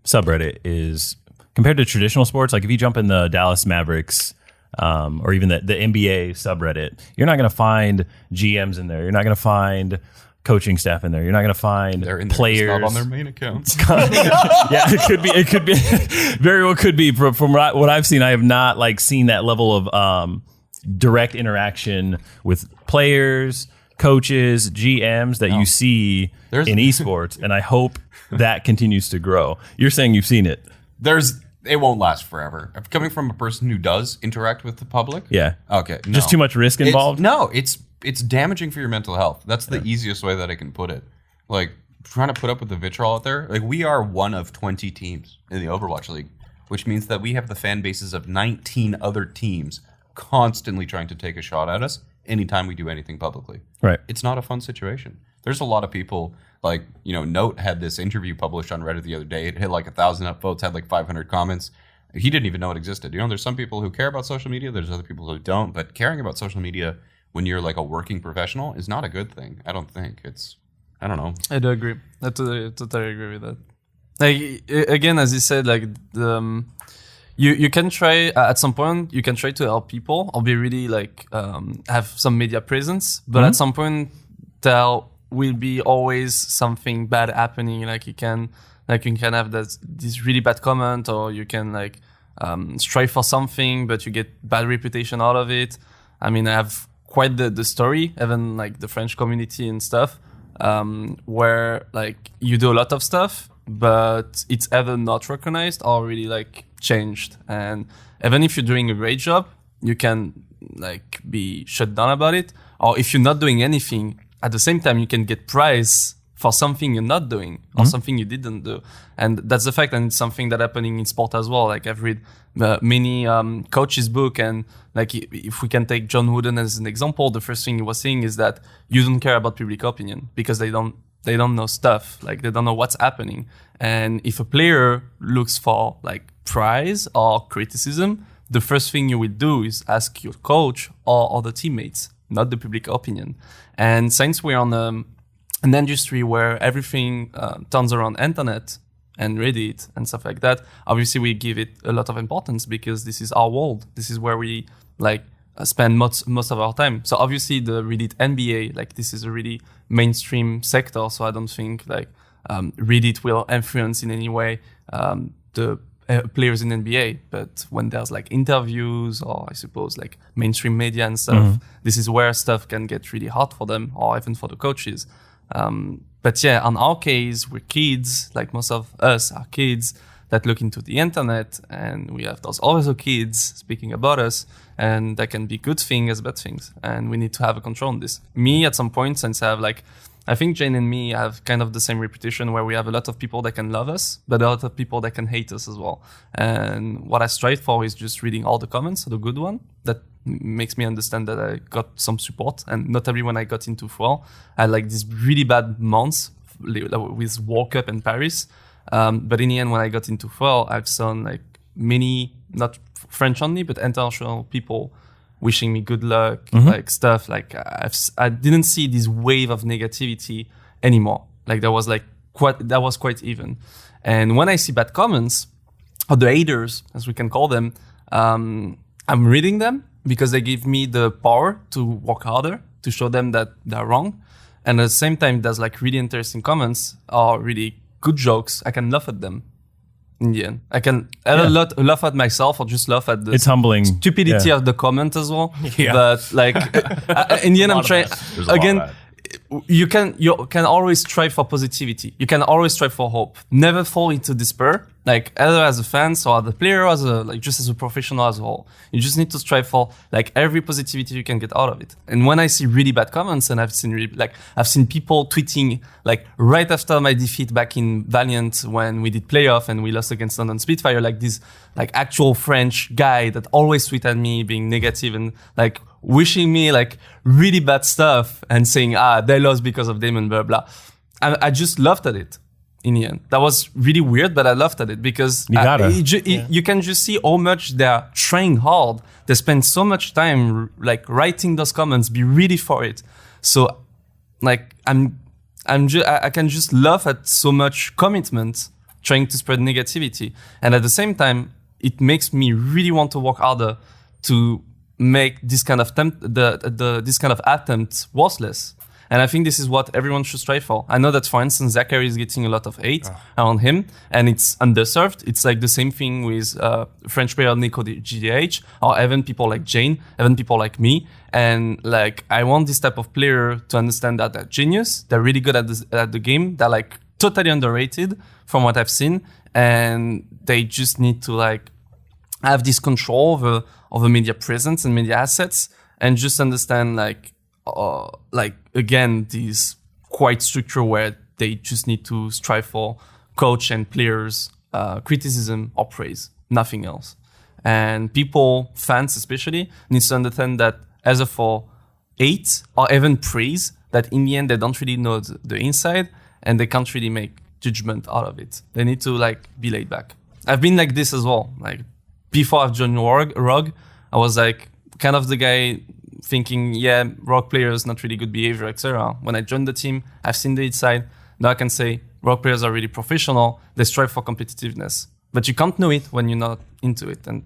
subreddit, is compared to traditional sports, like if you jump in the Dallas Mavericks or even the NBA subreddit, you're not going to find GMs in there. You're not going to find coaching staff in there. You're not going to find They're in there, players. just not on their main accounts. Yeah, it could be, very well could be. From what I've seen, I have not seen that level of direct interaction with players, coaches, GMs that you see in esports, and I hope that continues to grow. You're saying you've seen it. It won't last forever. Coming from a person who does interact with the public. Yeah. Okay. No. Just too much risk involved? It's damaging for your mental health. That's the easiest way that I can put it. Like, trying to put up with the vitriol out there. Like, we are one of 20 teams in the Overwatch League, which means that we have the fan bases of 19 other teams constantly trying to take a shot at us anytime we do anything publicly. Right. It's not a fun situation. There's a lot of people, like, Note had this interview published on Reddit the other day. It hit like 1,000 upvotes, had like 500 comments. He didn't even know it existed. There's some people who care about social media. There's other people who don't. But caring about social media when you're like a working professional is not a good thing. I don't think. I don't know. I do agree. I totally agree with that. Like, again, as you said, like, you can try at some point. You can try to help people or be really like have some media presence, but at some point there will be always something bad happening. Like you can have this really bad comment, or you can like strive for something, but you get bad reputation out of it. I mean, I have quite the story, even like the French community and stuff, where like you do a lot of stuff, but it's either not recognized or really like changed. And even if you're doing a great job, you can like be shut down about it. Or if you're not doing anything, at the same time, you can get prize for something you're not doing or something you didn't do. And that's the fact. And it's something that happening in sport as well. Like I've read many coaches' book, and like if we can take John Wooden as an example, the first thing he was saying is that you don't care about public opinion because they don't know stuff. Like they don't know what's happening. And if a player looks for like prize or criticism, the first thing you will do is ask your coach or other teammates, not the public opinion. And since we're on an industry where everything turns around internet and Reddit and stuff like that, obviously we give it a lot of importance because this is our world. This is where we like spend most of our time. So obviously the Reddit NBA, like this is a really mainstream sector. So I don't think like Reddit will influence in any way the players in NBA. But when there's like interviews or I suppose like mainstream media and stuff, this is where stuff can get really hard for them or even for the coaches. But yeah, on our case, we're kids, like most of us are kids that look into the internet, and we have those other kids speaking about us, and that can be good things as bad things. And we need to have a control on this. Me, at some point, since I have like, I think Jayne and me have kind of the same reputation where we have a lot of people that can love us, but a lot of people that can hate us as well. And what I strive for is just reading all the comments, the good one, that makes me understand that I got some support. And notably when I got into Fall, I had like these really bad months with World Cup in Paris. But in the end, when I got into Fall, I've seen like many, not French only, but international people wishing me good luck, like stuff. Like I didn't see this wave of negativity anymore. Like that was quite even. And when I see bad comments, or the haters, as we can call them, I'm reading them because they give me the power to work harder, to show them that they're wrong. And at the same time, there's like really interesting comments or really good jokes. I can laugh at them. In the end, I can laugh at myself or just laugh at the stupidity of the comment as well. Yeah. But like in the end, I'm trying again. You can always strive for positivity. You can always strive for hope. Never fall into despair. Like either as a fan or as a player, just as a professional as a whole. You just need to strive for like every positivity you can get out of it. And when I see really bad comments, and I've seen people tweeting like right after my defeat back in Valiant when we did playoff and we lost against London Spitfire, like this like actual French guy that always tweeted at me being negative and like wishing me like really bad stuff and saying, they lost because of Daemon, blah, blah. I just laughed at it in the end. That was really weird, but I laughed at it because you can just see how much they're trying hard. They spend so much time like writing those comments, be ready for it. So like I can just laugh at so much commitment trying to spread negativity. And at the same time, it makes me really want to work harder to make this kind of this kind of attempt worthless. And I think this is what everyone should strive for. I know that, for instance, Zachary is getting a lot of hate around him, and it's underserved. It's like the same thing with French player Nico GDH, or even people like Jayne, even people like me. And like, I want this type of player to understand that they're genius, they're really good at the game, they're like totally underrated from what I've seen, and they just need to like have this control of the media presence and media assets, and just understand like again, these quite structure where they just need to strive for coach and players criticism or praise, nothing else. And people, fans especially, needs to understand that either for hate or even praise, that in the end they don't really know the inside and they can't really make judgment out of it. They need to like be laid back. I've been like this as well. Like before I've joined ROG, I was like kind of the guy thinking, yeah, ROG players not really good behavior, etc. When I joined the team, I've seen the inside. Now I can say ROG players are really professional. They strive for competitiveness, but you can't know it when you're not into it, and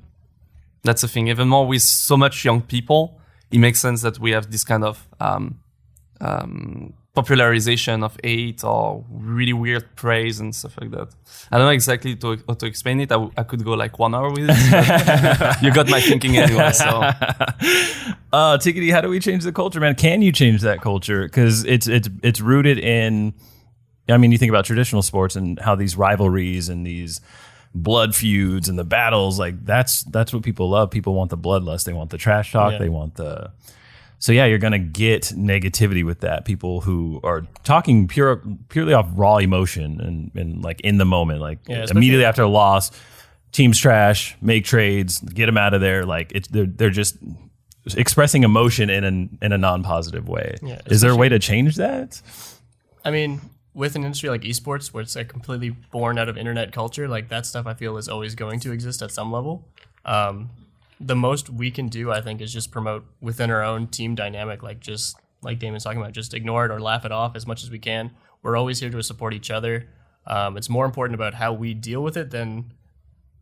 that's the thing. Even more with so much young people, it makes sense that we have this kind of popularization of hate or really weird praise and stuff like that. I don't know exactly how to explain it. I could go like 1 hour with it, but you got my thinking anyway. So, Tikatee, how do we change the culture, man? Can you change that culture? Because it's rooted in. I mean, you think about traditional sports and how these rivalries and these blood feuds and the battles, like that's what people love. People want the bloodlust. They want the trash talk. They want the. So yeah, you're gonna get negativity with that. People who are talking purely off raw emotion and like in the moment, like immediately after a loss, team's trash, make trades, get them out of there. Like they're just expressing emotion in a non-positive way. Yeah, is there a way to change that? I mean, with an industry like esports, where it's like completely born out of internet culture, like that stuff I feel is always going to exist at some level. The most we can do, I think, is just promote within our own team dynamic, like just like Daemon's talking about, just ignore it or laugh it off as much as we can. We're always here to support each other. It's more important about how we deal with it than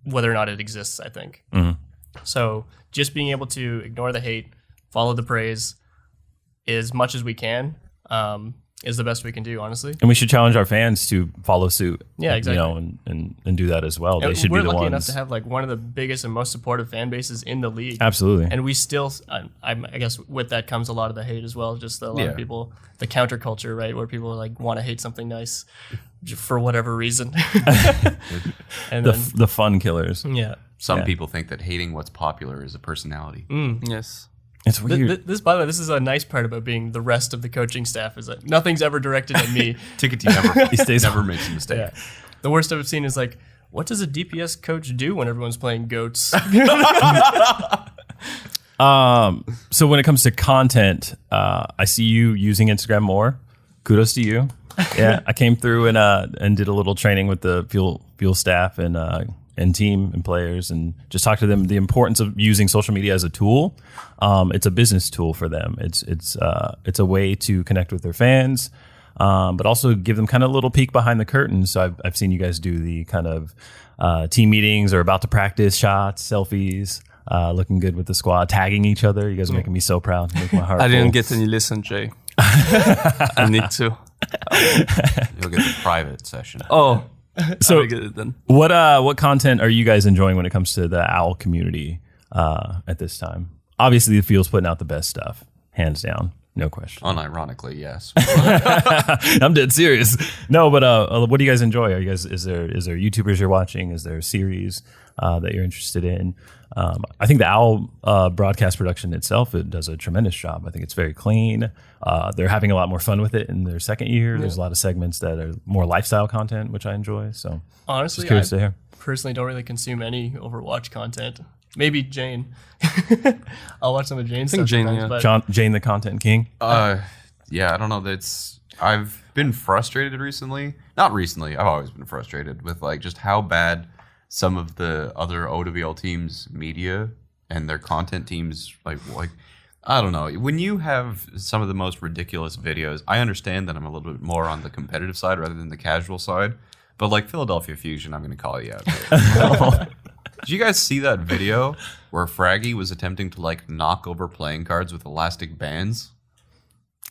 whether or not it exists, I think. Mm-hmm. So just being able to ignore the hate, follow the praise as much as we can, is the best we can do, honestly. And we should challenge our fans to follow suit. Yeah, exactly. You know, and do that as well. They should be the ones. We're lucky enough to have like one of the biggest and most supportive fan bases in the league. Absolutely. And we still, I guess with that comes a lot of the hate as well. Just a lot of people, the counterculture, right, where people like want to hate something nice for whatever reason. And the fun killers. Yeah. Some people think that hating what's popular is a personality. Yes. It's weird. This, by the way, this is a nice part about being the rest of the coaching staff, is that nothing's ever directed at me. Tikatee never makes a mistake. Yeah. The worst I've seen is like, what does a DPS coach do when everyone's playing goats? So when it comes to content, I see you using Instagram more. Kudos to you. Yeah, I came through and did a little training with the fuel staff and team and players, and just talk to them the importance of using social media as a tool. It's a business tool for them. It's a way to connect with their fans, but also give them kind of a little peek behind the curtain. So I've seen you guys do the kind of team meetings or about to practice shots, selfies, looking good with the squad, tagging each other. You guys are making me so proud. Make my heart. I didn't get any listen, Jay. I need to. You'll get the private session. Oh. So get it then. What content are you guys enjoying when it comes to the OWL community at this time? Obviously, the field's putting out the best stuff, hands down, no question. Unironically, yes. I'm dead serious. No, but what do you guys enjoy? Is there YouTubers you're watching? Is there a series that you're interested in? I think the OWL broadcast production itself, it does a tremendous job. I think it's very clean. They're having a lot more fun with it in their second year. Yeah. There's a lot of segments that are more lifestyle content, which I enjoy. So honestly, just curious to hear. Personally don't really consume any Overwatch content. Maybe Jayne. I'll watch some of Jayne's stuff. Jayne, Jayne, the content king. Yeah, I don't know. I've been frustrated recently. Not recently. I've always been frustrated with like just how bad some of the other OWL teams' media and their content teams like I don't know. When you have some of the most ridiculous videos, I understand that I'm a little bit more on the competitive side rather than the casual side. But like Philadelphia Fusion, I'm going to call you out. Did you guys see that video where Fraggy was attempting to like knock over playing cards with elastic bands?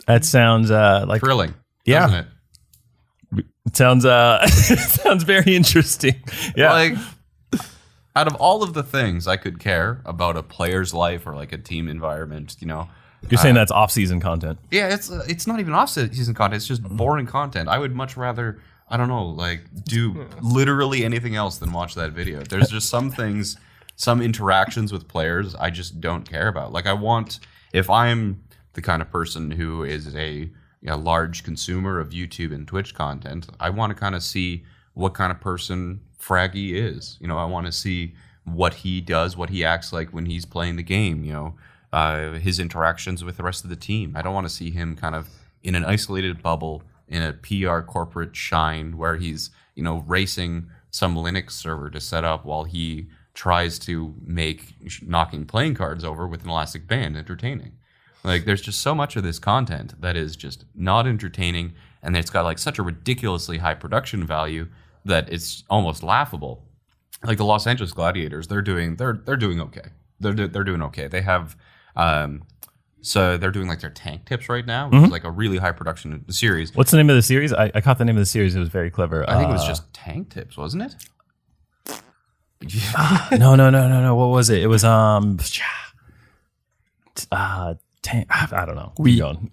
That sounds like Thrilling, Yeah. doesn't it? it sounds sounds very interesting. Yeah. Like, out of all of the things I could care about a player's life or like a team environment, you know, You're saying that's off-season content. yeah, it's not even off-season content. It's just boring content. I would much rather, I don't know, like do literally anything else than watch that video. There's just some things, some interactions with players I just don't care about. Like if I'm the kind of person who is a large consumer of YouTube and Twitch content, I want to kind of see what kind of person Fraggy is. You know, I want to see what he does, what he acts like when he's playing the game, you know, his interactions with the rest of the team. I don't want to see him kind of in an isolated bubble in a PR corporate shine where he's, you know, racing some Linux server to set up while he tries to make knocking playing cards over with an elastic band entertaining. Like, there's just so much of this content that is just not entertaining, and it's got like such a ridiculously high production value that it's almost laughable. Like the Los Angeles Gladiators, they're doing okay. They're doing okay. They have so they're doing like their tank tips right now, which is like a really high production series. What's the name of the series? I caught the name of the series. It was very clever. I think it was just tank tips, wasn't it? No. What was it? It was I don't know. Keep going.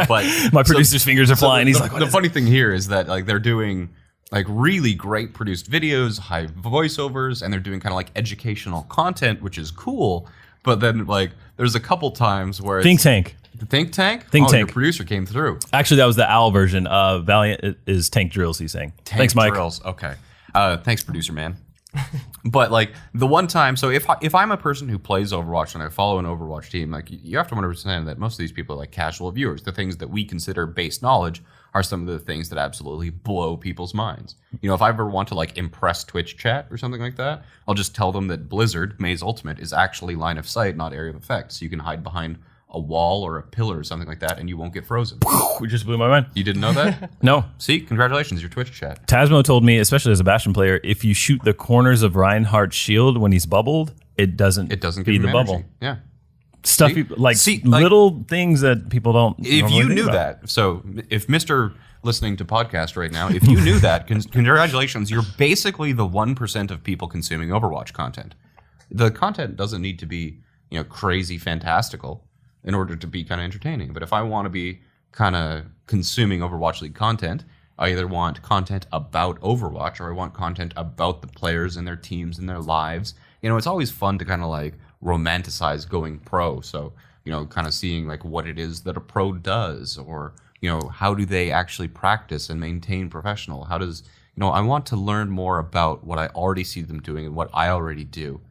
But My producer's fingers are flying. He's like, the funny thing here is that like they're doing like really great produced videos, high voiceovers, and they're doing kind of like educational content, which is cool. But then like there's a couple times where Think Tank. The Think Tank? Think Tank. Your producer came through. Actually, that was the OWL version. Valiant is Tank Drills, he's saying. Thanks, Mike. Drills. Okay. Thanks, producer man. But like the one time, so if I'm a person who plays Overwatch and I follow an Overwatch team, like you have to understand that most of these people are like casual viewers. The things that we consider base knowledge are some of the things that absolutely blow people's minds. You know, if I ever want to like impress Twitch chat or something like that, I'll just tell them that Blizzard, Maze Ultimate, is actually line of sight, not area of effect. So you can hide behind a wall or a pillar or something like that and you won't get frozen. We just blew my mind. You didn't know that? No. See, congratulations, your Twitch chat. Tasmo told me, especially as a Bastion player, if you shoot the corners of Reinhardt's shield when he's bubbled, it doesn't give feed him the energy. bubble. Yeah. Stuff little things that people don't. If you knew that, so if Mr. listening to podcast right now, if you knew that, congratulations, you're basically the 1% of people consuming Overwatch content. The content doesn't need to be, you know, crazy fantastical in order to be kind of entertaining. But if I want to be kind of consuming Overwatch League content, I either want content about Overwatch or I want content about the players and their teams and their lives. You know, it's always fun to kind of like romanticize going pro. So, you know, kind of seeing like what it is that a pro does, or, you know, how do they actually practice and maintain professional? How does, you know, I want to learn more about what I already see them doing and what I already do.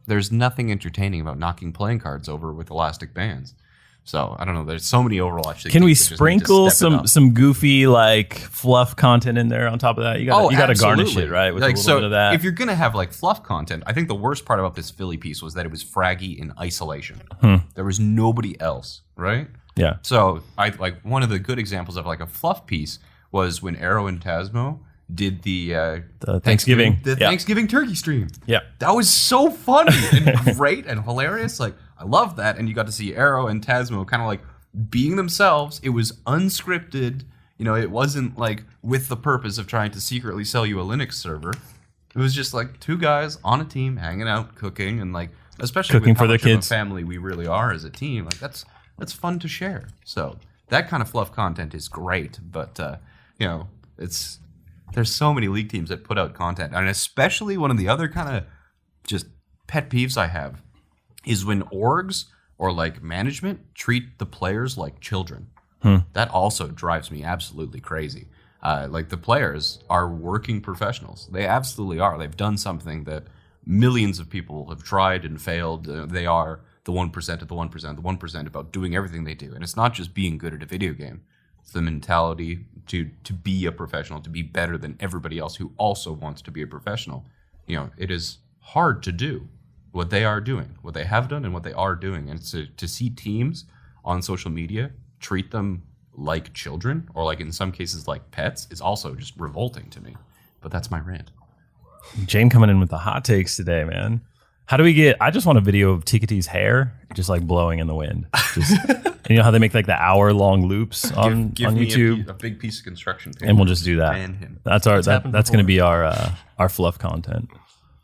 There's nothing entertaining about knocking playing cards over with elastic bands. So I don't know. There's so many Overwatch. Can we sprinkle some goofy like fluff content in there on top of that? You got to garnish it, right? With like, a little bit of that. If you're gonna have like fluff content, I think the worst part about this Philly piece was that it was Fraggy in isolation. There was nobody else, right? Yeah. So I like one of the good examples of like a fluff piece was when Aero and Tasmo did the Thanksgiving Thanksgiving turkey stream. Yeah. That was so funny and great and hilarious. Like, I love that. And you got to see Aero and Tasmo kind of like being themselves. It was unscripted. You know, it wasn't like with the purpose of trying to secretly sell you a Linux server. It was just like two guys on a team hanging out, cooking, and like, especially cooking with how for their much of kids. a family we really are as a team. Like, that's fun to share. So that kind of fluff content is great. But, you know, there's so many league teams that put out content. And especially one of the other kind of just pet peeves I have is when orgs or like management treat the players like children. That also drives me absolutely crazy. Like, the players are working professionals. They absolutely are. They've done something that millions of people have tried and failed. They are the 1% of the 1%, the 1% about doing everything they do. And it's not just being good at a video game. It's the mentality to be a professional, to be better than everybody else who also wants to be a professional. You know, it is hard to do what they are doing, what they have done and what they are doing. And to see teams on social media treat them like children, or like in some cases like pets, is also just revolting to me. But that's my rant. Jayne coming in with the hot takes today, man. How do we get? I just want a video of Tikatee's hair just like blowing in the wind. Just you know how they make like the hour-long loops on Give me YouTube, a big piece of construction paper. and we'll just do that. Ban him. That's our happened that's going to be our fluff content.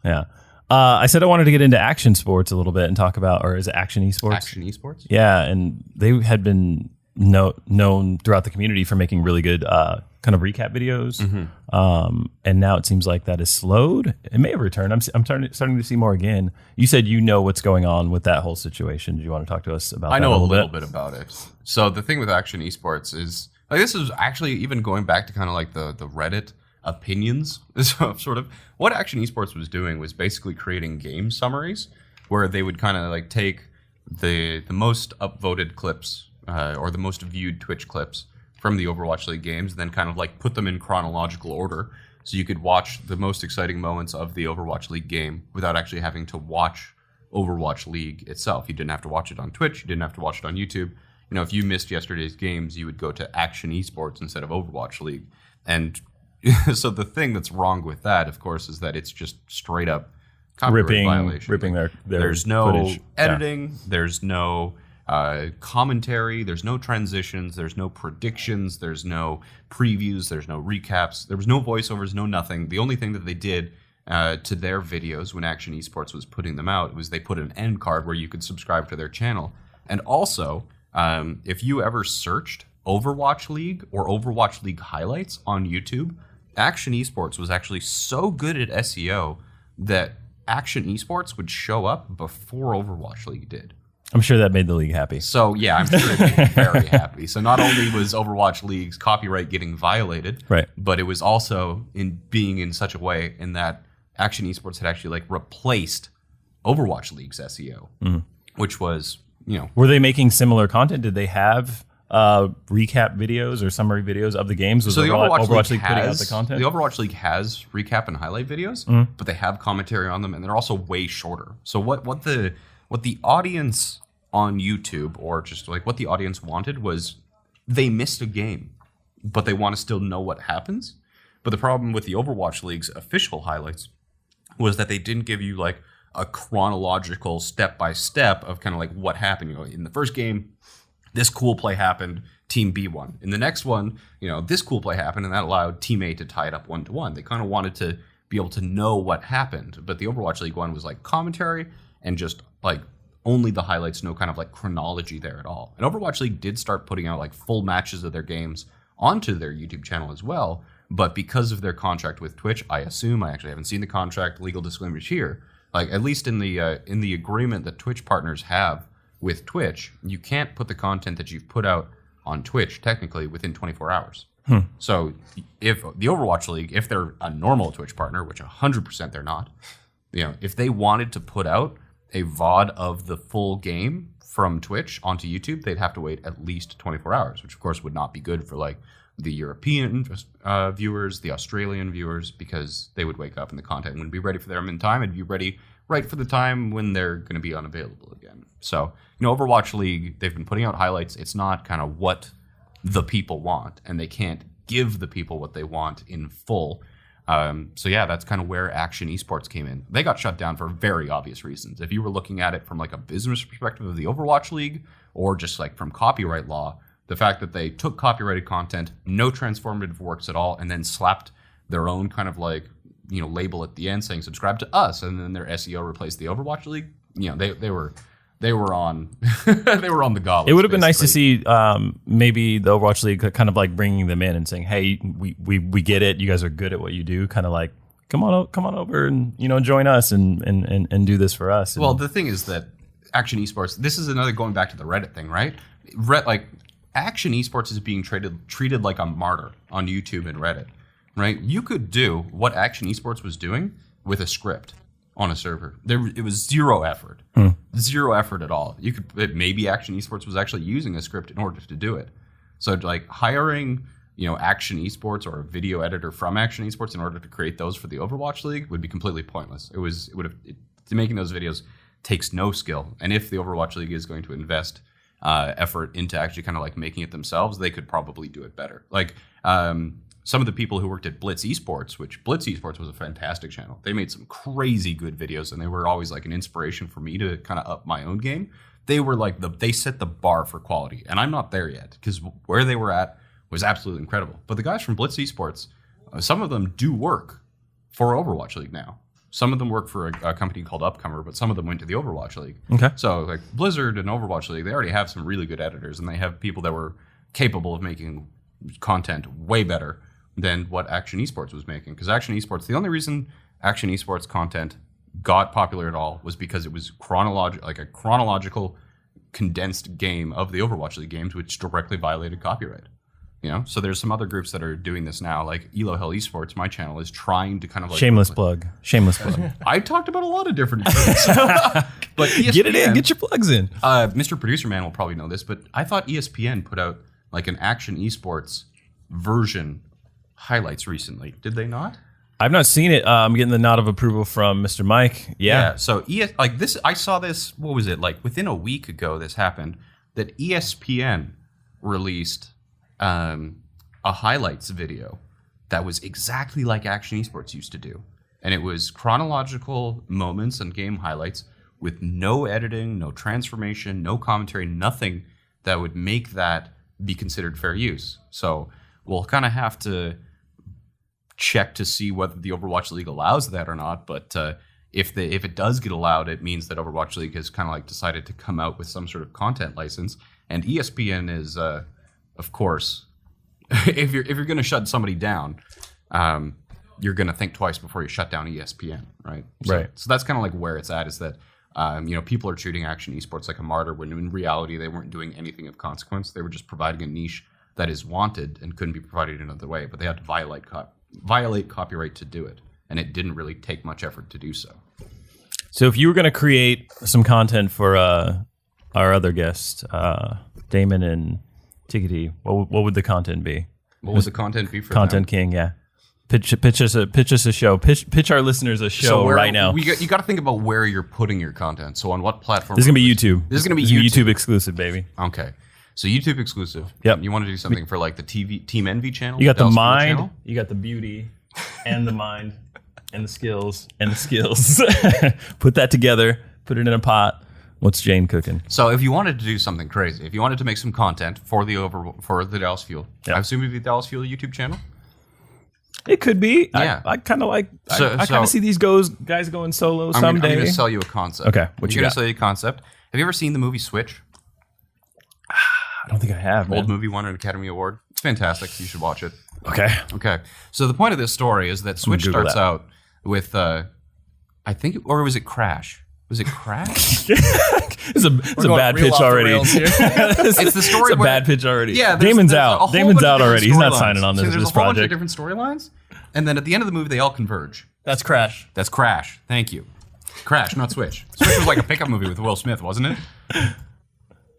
Yeah. I said I wanted to get into action sports a little bit and talk about, or is it Akshon Esports? Akshon Esports? Yeah, and they had been known throughout the community for making really good kind of recap videos. And now it seems like that is slowed. It may have returned. I'm starting to see more again. You said you know what's going on with that whole situation. Do you want to talk to us about that? I know a little bit about it. So the thing with Akshon Esports is, like, this is actually even going back to kind of like the Reddit opinions. Sort of what Akshon Esports was doing was basically creating game summaries where they would kind of like take the most upvoted clips or the most viewed Twitch clips from the Overwatch League games, and then kind of like put them in chronological order so you could watch the most exciting moments of the Overwatch League game without actually having to watch Overwatch League itself. You didn't have to watch it on Twitch. You didn't have to watch it on YouTube. You know, if you missed yesterday's games, you would go to Akshon Esports instead of Overwatch League. And so the thing that's wrong with that, of course, is that it's just straight up copyright violation. ripping their There's no footage. editing. There's no commentary. There's no transitions. There's no predictions. There's no previews. There's no recaps. There was no voiceovers. No nothing. The only thing that they did to their videos when Akshon Esports was putting them out was they put an end card where you could subscribe to their channel. And also, if you ever searched Overwatch League or Overwatch League highlights on YouTube, Akshon Esports was actually so good at SEO that Akshon Esports would show up before Overwatch League did. I'm sure that made the league happy. So yeah, I'm sure it made me very happy. So not only was Overwatch League's copyright getting violated, Right. but it was also in being in such a way in that Akshon Esports had actually like replaced Overwatch League's SEO, which was, you know, Were they making similar content? Did they have recap videos or summary videos of the games? Was so the Overwatch League putting out the content? The Overwatch League has recap and highlight videos, but they have commentary on them, and they're also way shorter. So what the audience on YouTube, or just like what the audience wanted, was they missed a game, but they want to still know what happens. But the problem with the Overwatch League's official highlights was that they didn't give you like a chronological step by step of kind of like what happened. You know, in the first game, this cool play happened, Team B won. In the next one, you know, this cool play happened, and that allowed Team A to tie it up 1-1. They kind of wanted to be able to know what happened, but the Overwatch League one was like commentary and just like only the highlights, no kind of like chronology there at all. And Overwatch League did start putting out like full matches of their games onto their YouTube channel as well, but because of their contract with Twitch, I assume, I actually haven't seen the contract, legal disclaimers here, like at least in the agreement that Twitch partners have with Twitch, you can't put the content that you've put out on Twitch technically within 24 hours. So if the Overwatch League, if they're a normal Twitch partner, which 100% they're not, you know, if they wanted to put out a VOD of the full game from Twitch onto YouTube, they'd have to wait at least 24 hours, which of course would not be good for like the European viewers, the Australian viewers, because they would wake up and the content wouldn't be ready for them in time. It'd be ready right for the time when they're going to be unavailable again. So, you know, Overwatch League, they've been putting out highlights. It's not kind of what the people want, and they can't give the people what they want in full. So yeah, that's kind of where Akshon Esports came in. They got shut down for very obvious reasons. If you were looking at it from like a business perspective of the Overwatch League, or just like from copyright law, the fact that they took copyrighted content, no transformative works at all, and then slapped their own kind of like, you know, label at the end saying subscribe to us, and then their SEO replaced the Overwatch League. You know, they were on they were on the goblet. It would have been nice to see maybe the Overwatch League kind of like bringing them in and saying, "Hey, we get it. You guys are good at what you do. Kind of like come on over and, you know, join us and do this for us." And well, the thing is that Akshon Esports. This is another going back to the Reddit thing, right? Like Akshon Esports is being treated like a martyr on YouTube and Reddit, right? You could do what Akshon Esports was doing with a script on a server. It was zero effort. Zero effort at all. You could maybe Akshon Esports was actually using a script in order to do it. So like hiring, you know, Akshon Esports or a video editor from Akshon Esports in order to create those for the Overwatch League would be completely pointless. Making those videos takes no skill. And if the Overwatch League is going to invest effort into actually kind of like making it themselves, they could probably do it better. Like some of the people who worked at Blitz Esports, which Blitz Esports was a fantastic channel. They made some crazy good videos, and they were always like an inspiration for me to kind of up my own game. They were like they set the bar for quality, and I'm not there yet because where they were at was absolutely incredible. But the guys from Blitz Esports, some of them do work for Overwatch League now. Some of them work for a company called Upcomer, but some of them went to the Overwatch League. Okay. So like Blizzard and Overwatch League, they already have some really good editors, and they have people that were capable of making content way better than what Akshon Esports was making. Because Akshon Esports, the only reason Akshon Esports content got popular at all was because it was a chronological condensed game of the Overwatch League games, which directly violated copyright. You know, so there's some other groups that are doing this now, like Elo Hell Esports. My channel is trying to kind of like Shameless plug. I talked about a lot of different groups, but ESPN, Get it in. Get your plugs in. Mr. Producer Man will probably know this, but I thought ESPN put out like an Akshon Esports version highlights recently. Did they not? I've not seen it. I'm getting the nod of approval from Mr. Mike. Yeah. So like this, I saw this. What was it like? Within a week ago, this happened. That ESPN released a highlights video that was exactly like Akshon Esports used to do, and it was chronological moments and game highlights with no editing, no transformation, no commentary, nothing that would make that be considered fair use. So we'll kind of have to check to see whether the Overwatch League allows that or not. But if it does get allowed, it means that Overwatch League has kind of like decided to come out with some sort of content license. And ESPN is, of course, if you're going to shut somebody down, you're going to think twice before you shut down ESPN, right? Right. So that's kind of like where it's at. Is that people are treating Akshon Esports like a martyr when in reality they weren't doing anything of consequence. They were just providing a niche that is wanted and couldn't be provided another way, but they had to violate copyright to do it, and it didn't really take much effort to do so. So if you were going to create some content for our other guest, Daemon and Tikatee, what would the content be? What would the content be for Content them? King, yeah. Pitch us a show. Pitch our listeners a show right now. You got to think about where you're putting your content. So on what platform? This is gonna be YouTube. This is gonna be YouTube exclusive, baby. Okay. So YouTube exclusive. Yep. You want to do something for like the Team Envy channel? You got the Dallas Fuel mind, channel? you got the beauty, and the mind, and the skills, Put that together, put it in a pot. What's Jayne cooking? So if you wanted to do something crazy, if you wanted to make some content for the Dallas Fuel, Yep. I assume it'd be the Dallas Fuel YouTube channel. It could be. Yeah. I kind of like. So- I kind so- of see these guys going solo I'm someday. going to sell you a concept. Okay, what you I'm going got? to sell you a concept. Have you ever seen the movie Switch? I don't think I have. Old Man. movie, won an Academy Award. It's fantastic. You should watch it. Okay. Okay. So the point of this story is that Switch Google starts that. out with, I think, or was it Crash? Was it Crash? It's a bad pitch already. It's the story. It's a where- bad pitch already. Yeah, Damon's there's a out. whole Damon's bunch of out different already. He's not storylines. signing on So this there's a whole bunch of project. different storylines, and then at the end of the movie, they all converge. That's Crash. That's Crash. Thank you. Crash, not Switch. Switch was like a pickup movie with Will Smith, wasn't it?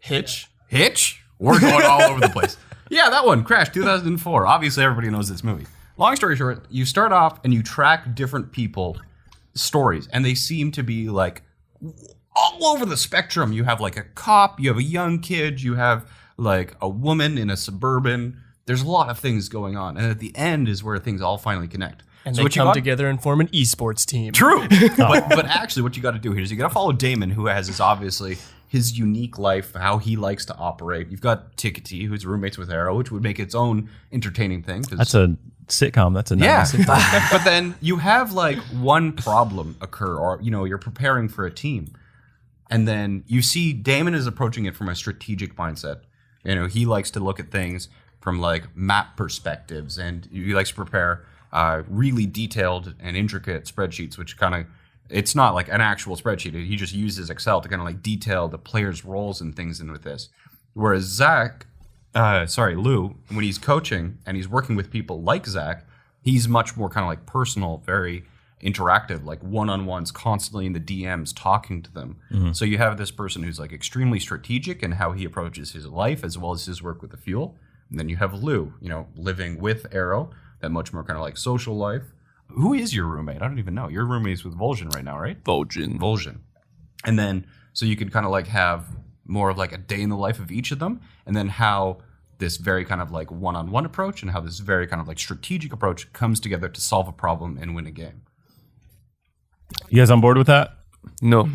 Hitch. Hitch? We're going all over the place. Yeah, that one. Crash, 2004. Obviously, everybody knows this movie. Long story short, you start off and you track different people stories, and they seem to be like all over the spectrum. You have like a cop, you have a young kid, you have like a woman in a suburban. There's a lot of things going on, and at the end is where things all finally connect. And So they what you come got- together and form an esports team. True. but actually, what you got to do here is you got to follow Daemon, who has his unique life, how he likes to operate. You've got Tikatee, who's roommates with Aero, which would make its own entertaining thing. That's a sitcom. That's a 90s yeah. sitcom. But then you have like one problem occur, or you're preparing for a team, and then you see Daemon is approaching it from a strategic mindset. He likes to look at things from like map perspectives, and he likes to prepare really detailed and intricate spreadsheets, which kind of, it's not like an actual spreadsheet. He just uses Excel to kind of like detail the players' roles and things in with this. Whereas Lou, when he's coaching and he's working with people like Zach, he's much more kind of like personal, very interactive, like one-on-ones, constantly in the DMs, talking to them. Mm-hmm. So you have this person who's like extremely strategic in how he approaches his life as well as his work with the fuel. And then you have Lou, living with Aero, that much more kind of like social life. Who is your roommate? I don't even know. Your roommate's with Vol'jin right now, right? Vol'jin. And then, so you could kind of like have more of like a day in the life of each of them, and then how this very kind of like one-on-one approach and how this very kind of like strategic approach comes together to solve a problem and win a game. You guys on board with that? No.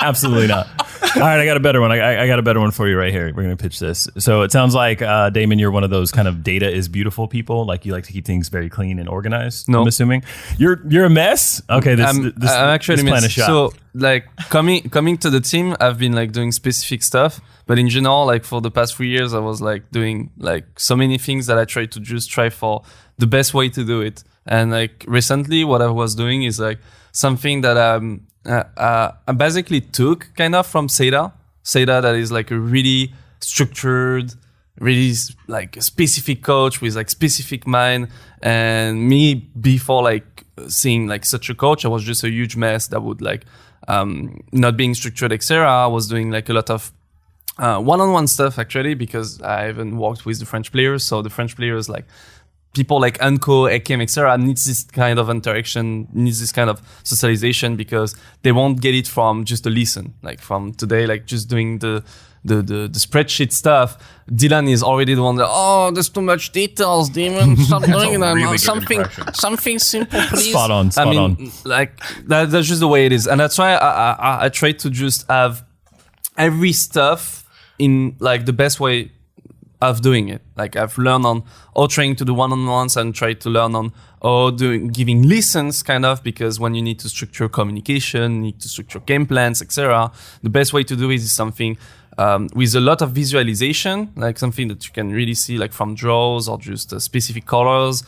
Absolutely not. All right, I got a better one. I got a better one for you right here. We're going to pitch this. So it sounds like, Daemon, you're one of those kind of data is beautiful people. Like you like to keep things very clean and organized. No. I'm assuming you're a mess. Okay, I'm actually plan a shot. So like coming to the team, I've been like doing specific stuff, but in general, like for the past 3 years, I was like doing like so many things that I tried to just try for the best way to do it. And like recently, what I was doing is like something that I basically took kind of from SETA. SETA that is like a really structured, really like specific coach with like specific mind. And me before like seeing like such a coach, I was just a huge mess that would like not being structured, etc. I was doing like a lot of one-on-one stuff actually because I haven't worked with the French players. So the French players like people like Unco, Ekem, etc. needs this kind of interaction, needs this kind of socialization because they won't get it from just a listen. Like from today, like just doing the spreadsheet stuff. Dylan is already the one that, there's too much details, Daemon. Stop doing that. Really Something simple, please. Spot on. Like that's just the way it is. And that's why I try to just have every stuff in like the best way of doing it. Like I've learned on trying to do one-on-ones and try to learn on giving lessons kind of, because when you need to structure communication, need to structure game plans, etc. The best way to do it is something with a lot of visualization, like something that you can really see like from draws or just specific colors,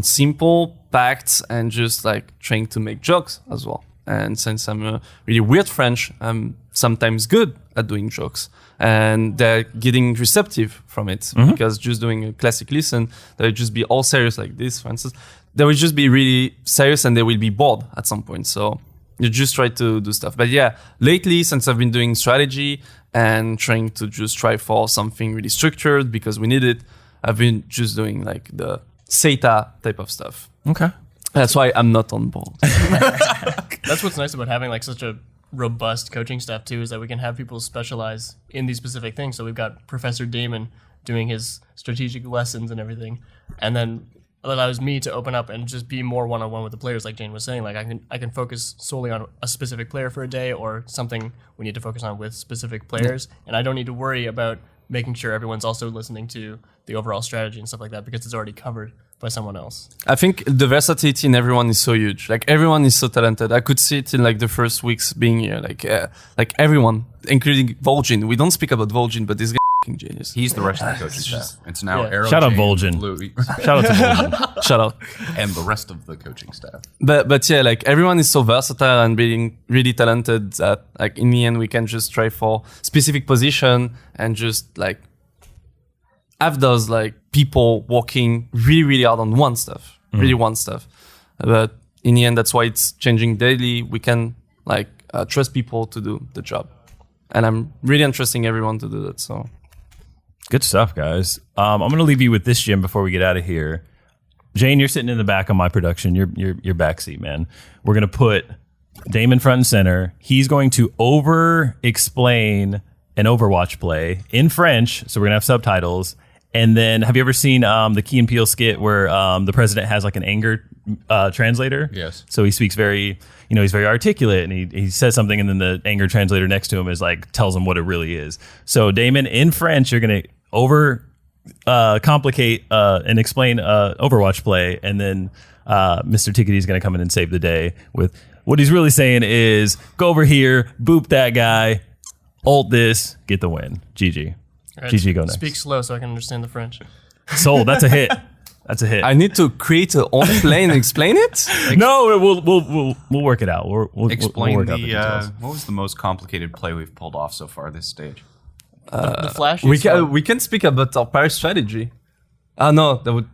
simple, packed, and just like trying to make jokes as well. And since I'm a really weird French, I'm sometimes good at doing jokes. And they're getting receptive from it because just doing a classic listen, they would just be all serious like this, for instance. They will just be really serious and they will be bored at some point. So you just try to do stuff. But yeah, lately, since I've been doing strategy and trying to just try for something really structured because we need it, I've been just doing like the SETA type of stuff. Okay. That's why I'm not on board. That's what's nice about having like such a robust coaching staff too, is that we can have people specialize in these specific things. So we've got Professor Daemon doing his strategic lessons and everything, and then it allows me to open up and just be more one-on-one with the players, like Jayne was saying. Like I can focus solely on a specific player for a day or something we need to focus on with specific players, and I don't need to worry about making sure everyone's also listening to the overall strategy and stuff like that because it's already covered by someone else. I think the versatility in everyone is so huge. Like everyone is so talented. I could see it in like the first weeks being here. Like everyone, including Vol'jin. We don't speak about Vol'jin, but this guy is genius. He's the rest of the coaching staff. It's now Aero. Shout out Jayne, Vol'jin. Louis, Shout out to Vol'jin. Shout out. and the rest of the coaching staff. But yeah, like everyone is so versatile and being really talented that like in the end we can just try for specific position and just like have those like people working really, really hard on one stuff, But in the end, that's why it's changing daily. We can like trust people to do the job. And I'm really entrusting everyone to do that. So Good stuff, guys. I'm going to leave you with this, Jim, before we get out of here. Jayne, you're sitting in the back of my production. Your backseat, man. We're going to put Daemon front and center. He's going to over-explain an Overwatch play in French, so we're going to have subtitles. And then, have you ever seen the Key and Peele skit where the president has like an anger translator? Yes. So he speaks very, he's very articulate, and he says something, and then the anger translator next to him is like tells him what it really is. So Daemon, in French, you're gonna complicate and explain Overwatch play, and then Mr. Tikatee is gonna come in and save the day with what he's really saying is go over here, boop that guy, ult this, get the win. GG. Right, GG, go next. Speak slow so I can understand the French. Sold. That's a hit. That's a hit. I need to create a own play and explain it? No, we'll work it out. We'll Explain work out the details. what was the most complicated play we've pulled off so far this stage? The flash. We can speak about our Paris strategy. No, that would...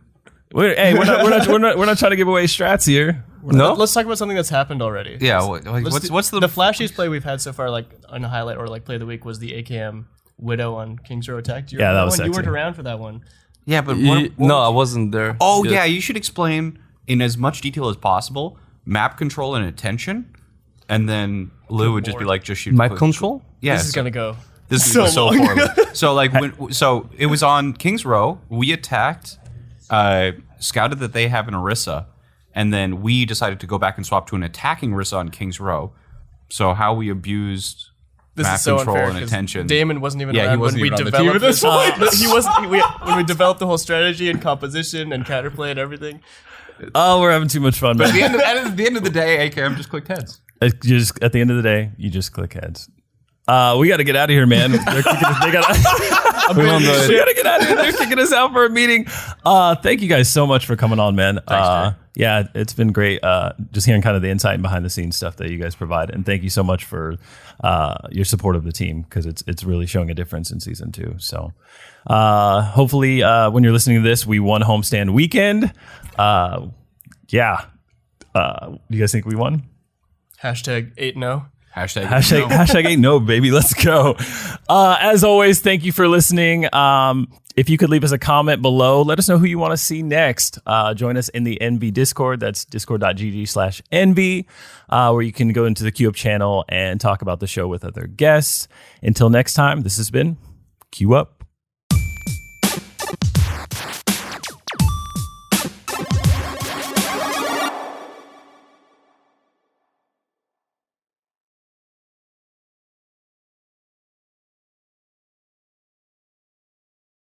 We're not trying to give away strats here. No? Let's talk about something that's happened already. Yeah, what's the flashiest play we've had so far, like on a highlight or like play of the week, was the AKM Widow on King's Row Attack. Yeah, that was one? You weren't sexy. around for that one. Yeah, but No, I wasn't there. Oh yeah, you should explain in as much detail as possible map control and attention, and then Lou would just be like, just shoot Map quick. control? Yeah, This is gonna go This week was so long. poorly. So like so it was on Kings Row. We attacked, scouted that they have an Orisa, and then we decided to go back and swap to an attacking Orisa on Kings Row. So how we abused This map is so control unfair and 'cause attention. Damon wasn't even Yeah, he around wasn't when we even on the team developed at this point. He wasn't. When we developed the whole strategy and composition and counterplay and everything. Oh, we're having too much fun. But Man. at the end of the day, AKM just clicked heads. At the end of the day, you just click heads. We got to get out of here, man. We gotta get out of here. They're kicking us out for a meeting. Thank you guys so much for coming on, man. Thanks, yeah, it's been great. Just hearing kind of the insight and behind the scenes stuff that you guys provide, and thank you so much for your support of the team because it's really showing a difference in season 2. So hopefully, when you're listening to this, we won Homestand Weekend. Yeah. Do you guys think we won? Hashtag 8-0. Hashtag ain't no, baby. Let's go. As always, thank you for listening. If you could leave us a comment below, let us know who you want to see next. Join us in the NB Discord. That's discord.gg/NB, where you can go into the Q Up channel and talk about the show with other guests. Until next time, this has been Q Up.